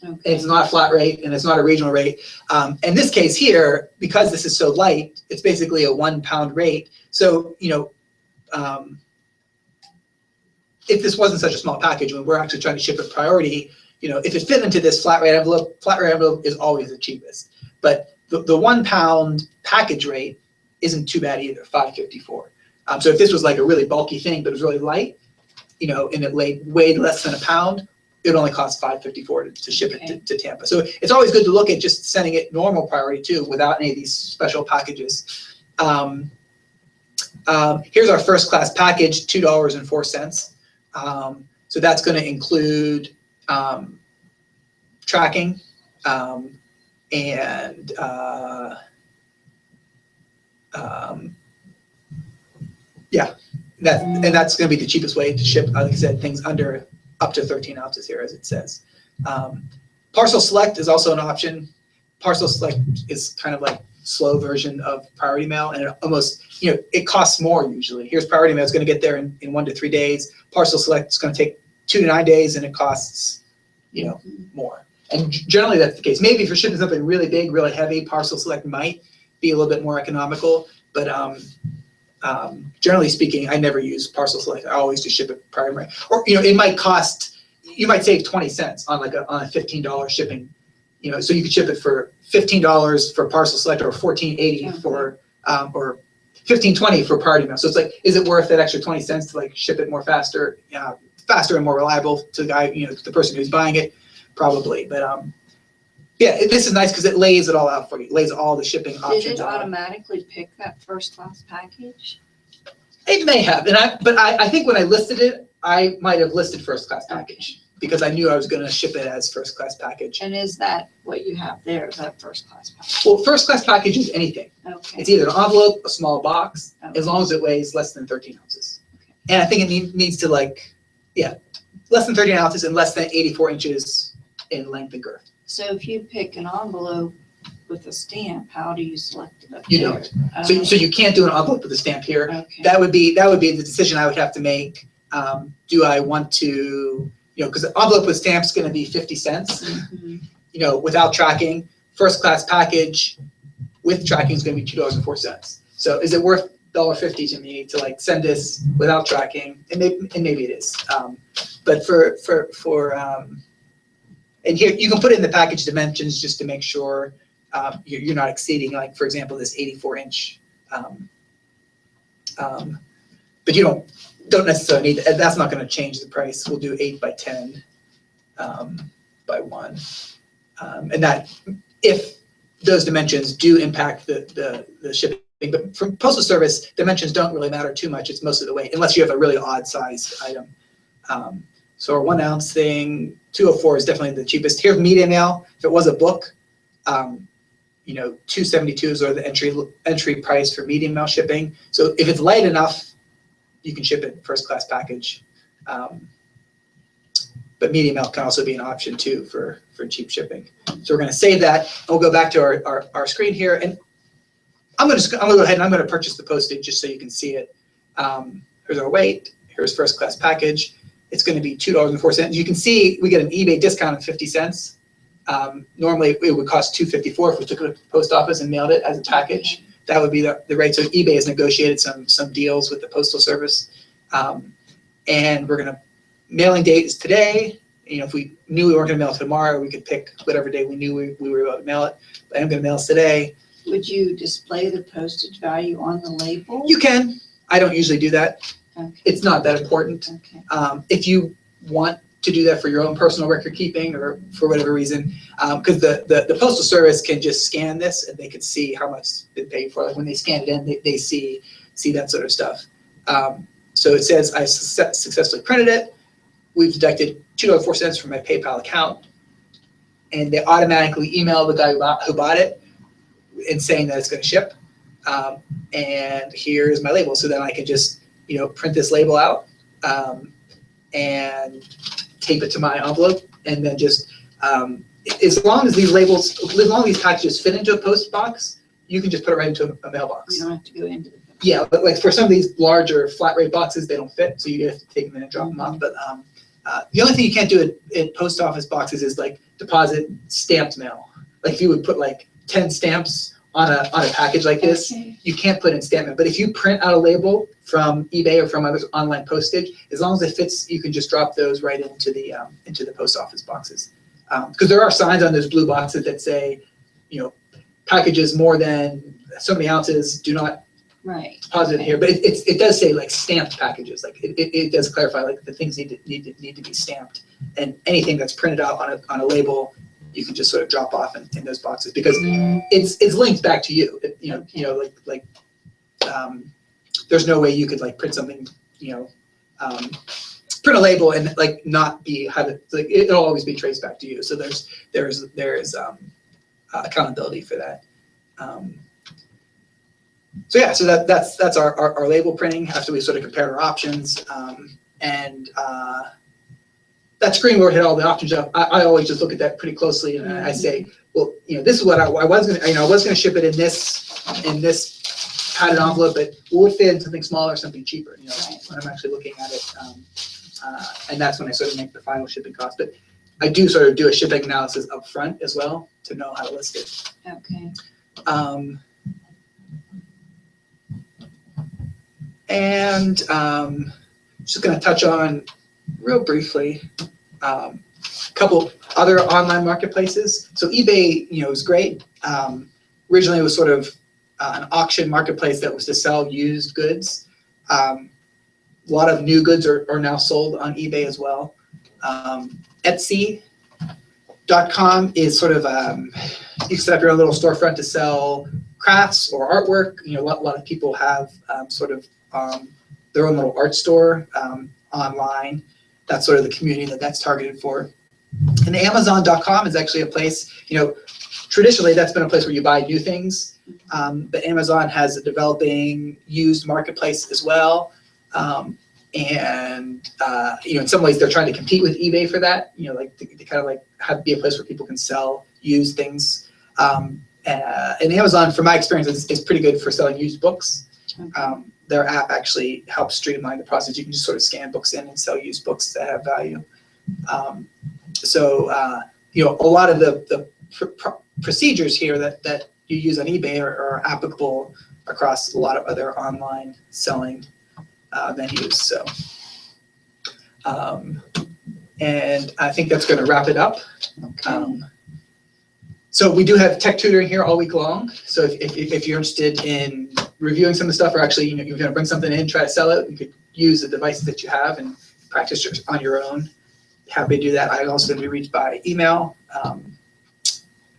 A: Okay. It's not a flat rate and it's not a regional rate. In this case here, because this is so light, it's basically a 1 pound rate. So if this wasn't such a small package, when we're actually trying to ship it priority, if it fit into this flat rate envelope is always the cheapest. But the 1 pound package rate isn't too bad either, $5.54. So if this was like a really bulky thing, but it was really light, and it weighed less than a pound, it would only cost $5.54 to ship it to Tampa. So it's always good to look at just sending it normal priority too, without any of these special packages. Here's our first class package, $2.04. So that's going to include tracking and that's going to be the cheapest way to ship, like I said, things up to 13 ounces here, as it says. Parcel Select is also an option. Parcel Select is kind of like slow version of priority mail, and it almost, it costs more usually. Here's priority mail, it's going to get there in 1 to 3 days. Parcel Select is going to take 2 to 9 days, and it costs, more. And generally that's the case. Maybe if you're shipping something really big, really heavy, Parcel Select might be a little bit more economical, but generally speaking, I never use Parcel Select. I always just ship it priority mail. Or, it might cost, you might save 20 cents on on a $15 shipping, so you could ship it for $15 for Parcel Select, or $14.80 for, or $15.20 for priority mail. So it's is it worth that extra 20 cents to ship it more faster and more reliable to the guy, the person who's buying it? Probably. But this is nice because it lays it all out for you. It lays all the shipping options out.
B: Did it automatically pick that first class package?
A: It may have, but I think when I listed it, I might have listed first class package because I knew I was going to ship it as first class package.
B: And is that what you have there? Is that first class package?
A: Well, first class package is anything.
B: Okay.
A: It's either an envelope, a small box, as long as it weighs less than 13 ounces. Okay. And I think it needs to less than 13 ounces and less than 84 inches in length and girth.
B: So if you pick an envelope with a stamp, how do you select it up
A: You
B: there?
A: don't. So you can't do an envelope with a stamp here.
B: Okay.
A: That would be the decision I would have to make. Do I want to, because the envelope with stamps is going to be 50 cents, without tracking. First class package with tracking is going to be $2.04. So is it worth $1.50 to me to send this without tracking? And maybe it is. But and here you can put in the package dimensions just to make sure you're not exceeding, for example, this 84-inch. But you don't necessarily need that. That's not going to change the price. We'll do 8 by 10 by 1, and that if those dimensions do impact the shipping. But from Postal Service, dimensions don't really matter too much. It's mostly the weight, unless you have a really odd-sized item. So our 1 ounce thing, $2.04 is definitely the cheapest. Here's medium mail. If it was a book, $2.72 is the entry price for medium mail shipping. So if it's light enough, you can ship it first class package. But medium mail can also be an option too for cheap shipping. So we're going to save that. We'll go back to our screen here, and I'm going to go ahead and I'm going to purchase the postage just so you can see it. Here's our weight. Here's first class package. It's going to be $2.04. You can see we get an eBay discount of 50 cents. Normally it would cost $2.54 if we took it to the post office and mailed it as a package.
B: Okay.
A: That would be the rate. So eBay has negotiated some deals with the Postal Service. And we're going to, mailing date is today. You know, if we knew we weren't going to mail it tomorrow, we could pick whatever day we knew we were about to mail it. But I'm going to mail it today.
B: Would you display the postage value on the label?
A: You can. I don't usually do that.
B: Okay.
A: It's not that important.
B: Okay.
A: If you want to do that for your own personal record keeping or for whatever reason, because the Postal Service can just scan this and they can see how much they paid for. Like when they scan it in, they see that sort of stuff. So it says I successfully printed it. We've deducted $2.04 from my PayPal account, and they automatically email the guy who bought it and saying that it's going to ship. And here's my label. So then I can just, you know, print this label out and tape it to my envelope, and then just as long as these labels, as long as these packages fit into a post box, you can just put it right into a mailbox.
B: You don't have to go into the.
A: Yeah, but like for some of these larger flat rate boxes, they don't fit, so you have to take them in and drop them off. But the only thing you can't do in post office boxes is like deposit stamped mail. Like if you would put like 10 stamps on a package like this,
B: Okay.
A: you can't put in stamp mail. But if you print out a label from eBay or from other online postage, as long as it fits, you can just drop those right into the post office boxes. Because there are signs on those blue boxes that say, you know, packages more than so many ounces do not
B: Right.
A: deposit in here. But it does say like stamped packages. Like it does clarify like the things need to be stamped, and anything that's printed out on a label, you can just sort of drop off in those boxes because it's linked back to you. There's no way you could like print something, you know, print a label and like not have it, like it'll always be traced back to you. So there's accountability for that. So yeah, so that's our label printing after we sort of compared our options, and that screen where it had all the options up. I always just look at that pretty closely, and I say, well, you know, this is what I was gonna, you know, I was gonna ship it in this padded envelope, but would fit in something smaller, something cheaper, you know, when I'm actually looking at it, and that's when I sort of make the final shipping cost. But I do sort of do a shipping analysis up front as well to know how to list it.
B: Okay.
A: And just going to touch on real briefly a couple other online marketplaces. So eBay, you know, is great. Originally, it was sort of an auction marketplace that was to sell used goods. A lot of new goods are now sold on eBay as well. Etsy.com is sort of you set up your own little storefront to sell crafts or artwork. You know, a lot of people have sort of their own little art store online. That's sort of the community that's targeted for. And Amazon.com is actually a place, you know, traditionally that's been a place where you buy new things, but Amazon has a developing used marketplace as well. And you know, in some ways they're trying to compete with eBay for that, you know, like to kind of like have be a place where people can sell used things. And Amazon, from my experience, is pretty good for selling used books.
B: Okay.
A: Their app actually helps streamline the process. You can just sort of scan books in and sell used books that have value. You know, a lot of the procedures here that you use on eBay are applicable across a lot of other online selling venues. So, and I think that's going to wrap it up.
B: Okay.
A: So we do have tech tutoring here all week long. So if you're interested in reviewing some of the stuff, or actually, you know, you're going to bring something in, try to sell it, you could use the devices that you have and practice on your own. Happy to do that. I also can be reached by email,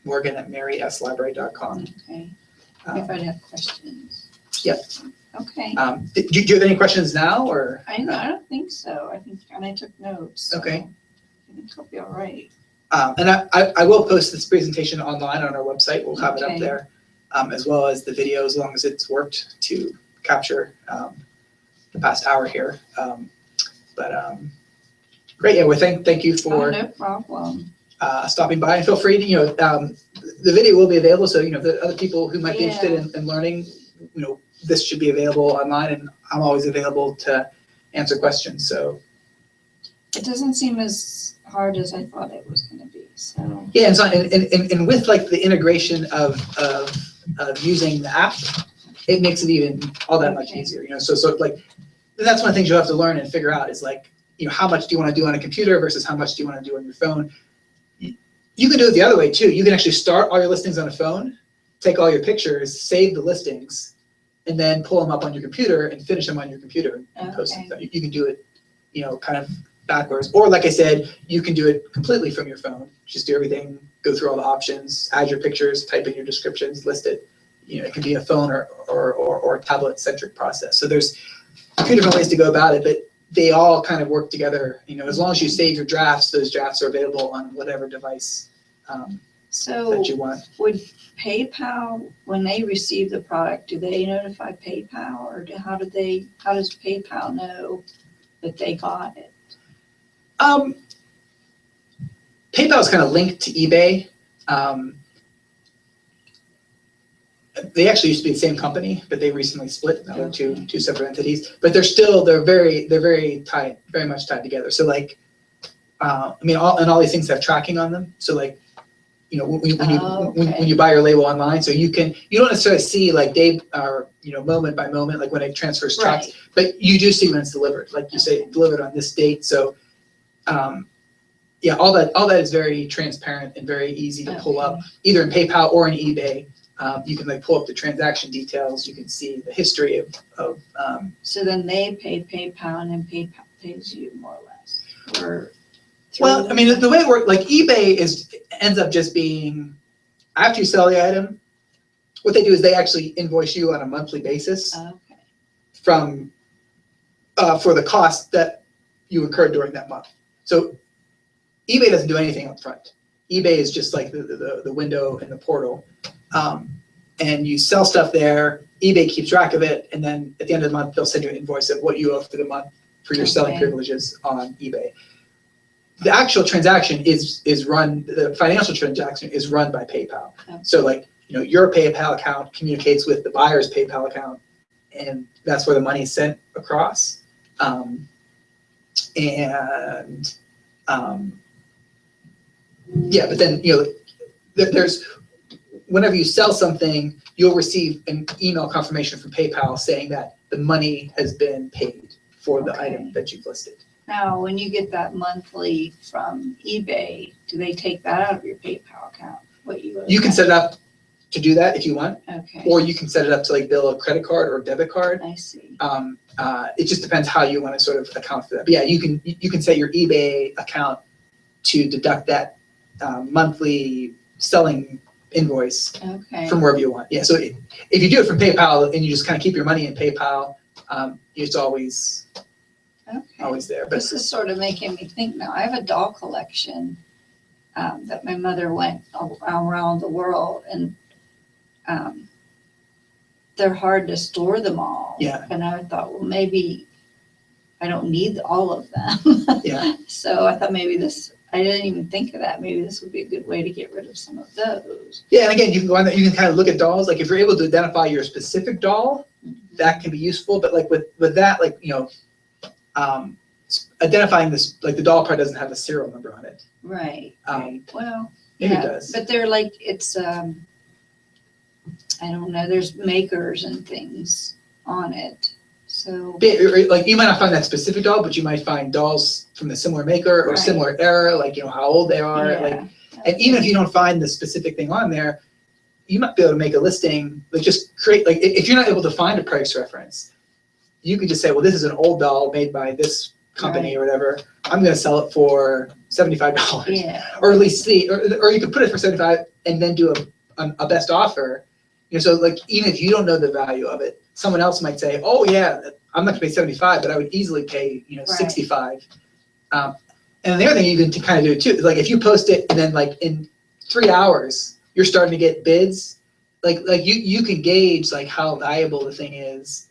A: Morgan@marySlibrary.com.
B: Okay. If I'd have questions.
A: Yep.
B: Okay.
A: Do you have any questions now, or?
B: I don't think so. I took notes. So
A: Okay.
B: I think I'll be all right.
A: And I will post this presentation online on our website. We'll have it up
B: Okay.
A: there, as well as the video, as long as it's worked to capture the past hour here. Great, yeah, well, thank you
B: Oh,
A: for
B: no problem.
A: stopping by, and feel free to, the video will be available, so, the other people who might be interested in learning, this should be available online, and I'm always available to answer questions, so.
B: It doesn't seem as hard as I thought it was gonna be, so.
A: Yeah, and so, and with like the integration of using the app, it makes it even all that much easier, so like, and that's one of the things you'll have to learn and figure out is like, how much do you want to do on a computer versus how much do you want to do on your phone. You can do it the other way too. You can actually start all your listings on a phone, take all your pictures, save the listings, and then pull them up on your computer and finish them on your computer and post them. You can do it, kind of backwards. Or like I said, you can do it completely from your phone. Just do everything, go through all the options, add your pictures, type in your descriptions, list it. It can be a phone or a tablet-centric process. So there's a few different ways to go about it, but they all kind of work together. As long as you save your drafts, those drafts are available on whatever device that you want.
B: Would PayPal, when they receive the product, do they notify PayPal, or how does PayPal know that they got it?
A: PayPal is kind of linked to eBay. They actually used to be the same company, but they recently split. Now they're two separate entities. But they're very tied, very much tied together. So like, all these things have tracking on them. So like, when you buy your label online, so you don't necessarily see like day or moment by moment, like when it transfers tracks, but you do see when it's delivered. Like you say, delivered on this date. So, all that is very transparent and very easy to pull up, either in PayPal or in eBay. You can like pull up the transaction details. You can see the history of.
B: So then they pay PayPal, and then PayPal pays you more or less.
A: Well, the way it works, like eBay ends up just being, after you sell the item, what they do is they actually invoice you on a monthly basis from for the cost that you incurred during that month. So eBay doesn't do anything up front. eBay is just like the window and the portal. And you sell stuff there, eBay keeps track of it, and then at the end of the month, they'll send you an invoice of what you owe for the month for your selling privileges on eBay. The actual transaction is run, the financial transaction is run by PayPal. So like, your PayPal account communicates with the buyer's PayPal account, and that's where the money is sent across. But then, there's, whenever you sell something, you'll receive an email confirmation from PayPal saying that the money has been paid for the item that you've listed.
B: Now, when you get that monthly from eBay, do they take that out of your PayPal account? You
A: can set it up to do that if you want.
B: Okay.
A: Or you can set it up to like bill a credit card or debit card.
B: I see.
A: It just depends how you want to sort of account for that. But yeah, you can set your eBay account to deduct that monthly selling invoice from wherever you want. Yeah, so if you do it from PayPal and you just kind of keep your money in PayPal, it's always there. But
B: this is sort of making me think now. I have a doll collection that my mother went around the world, and they're hard to store them all.
A: Yeah.
B: And I thought, well, maybe I don't need all of them.
A: Yeah.
B: So I thought I didn't even think of that. Maybe this would be a good way to get rid of some of those.
A: Yeah, and again, you can go on that. You can kind of look at dolls. Like if you're able to identify your specific doll, that can be useful. But like with that, like identifying this, like the doll part doesn't have a serial number on it.
B: Right. Well,
A: maybe it does.
B: But they're like it's I don't know. There's makers and things on it. So
A: like you might not find that specific doll, but you might find dolls from a similar maker or similar era, like how old they are. And even if you don't find the specific thing on there, you might be able to make a listing, like just create, like if you're not able to find a price reference, you could just say, well, this is an old doll made by this company or whatever. I'm going to sell it for $75.
B: Yeah.
A: Or at least or you could put it for $75 and then do a best offer. So like even if you don't know the value of it, someone else might say, oh yeah, I'm not gonna pay $75, but I would easily pay, $65. And the other thing you can kind of do too, like if you post it and then like in 3 hours, you're starting to get bids, like you can gauge like how valuable the thing is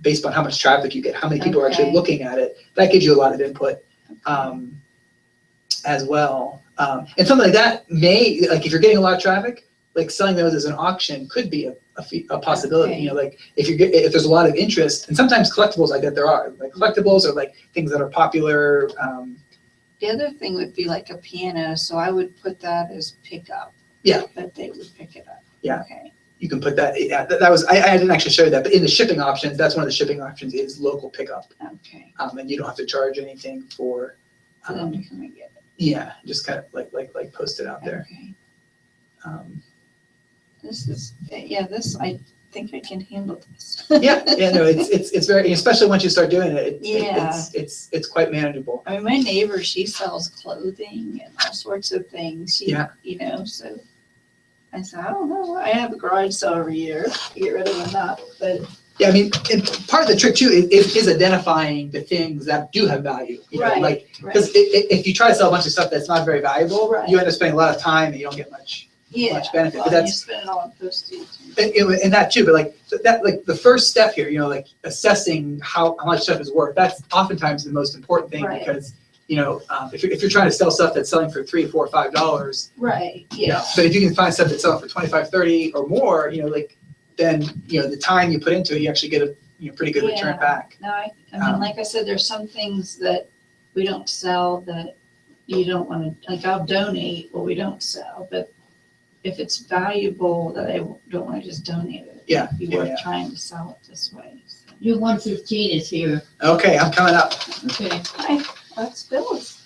A: based on how much traffic you get, how many people are actually
B: Okay.
A: looking at it. That gives you a lot of input as well. And something like that may, like if you're getting a lot of traffic, like selling those as an auction could be a possibility.
B: Okay.
A: You know, like if there's a lot of interest, and sometimes collectibles like that there are, like collectibles are like things that are popular.
B: The other thing would be like a piano, so I would put that as pickup.
A: Yeah.
B: That they would pick it up.
A: Yeah.
B: Okay.
A: You can put that, yeah, that was, I didn't actually show you that, but in the shipping options, that's one of the shipping options is local pickup.
B: Okay.
A: And you don't have to charge anything for,
B: For them to come and get it.
A: yeah, just kind of like post it out there.
B: Okay.
A: Um,
B: This is, yeah, I think I can handle this.
A: yeah, no, it's very, especially once you start doing it,
B: Yeah.
A: it's quite manageable.
B: I mean, my neighbor, she sells clothing and all sorts of things.
A: Yeah.
B: You know, so I said, I don't know. I have a garage sale every year to get rid of enough, but
A: Yeah, I mean, and part of the trick too is identifying the things that do have value. You know,
B: right,
A: like,
B: right.
A: because if you try to sell a bunch of stuff that's not very valuable,
B: Right.
A: you end up spending a lot of time and you don't get much benefit. But
B: Well, you
A: that's
B: spend it all on postage.
A: and that too. But like the first step here, you know, like assessing how much stuff is worth. That's oftentimes the most important thing
B: Right.
A: because if you're trying to sell stuff that's selling for $3, $4, $5,
B: Right,
A: you know,
B: yeah.
A: but if you can find stuff that's selling for 25, 30 or more, you know, like then the time you put into it, you actually get a pretty good return
B: Yeah.
A: back.
B: No, I mean,
A: Um,
B: like I said, there's some things that we don't sell that you don't want to, like I'll donate what we don't sell, but if it's valuable that I don't want to just donate it.
A: Yeah,
B: It'd be
A: yeah,
B: worth
A: yeah.
B: trying to sell it this way. So.
C: Your 115 is here.
A: Okay, I'm coming up.
C: Okay.
B: Hi, that's Phyllis.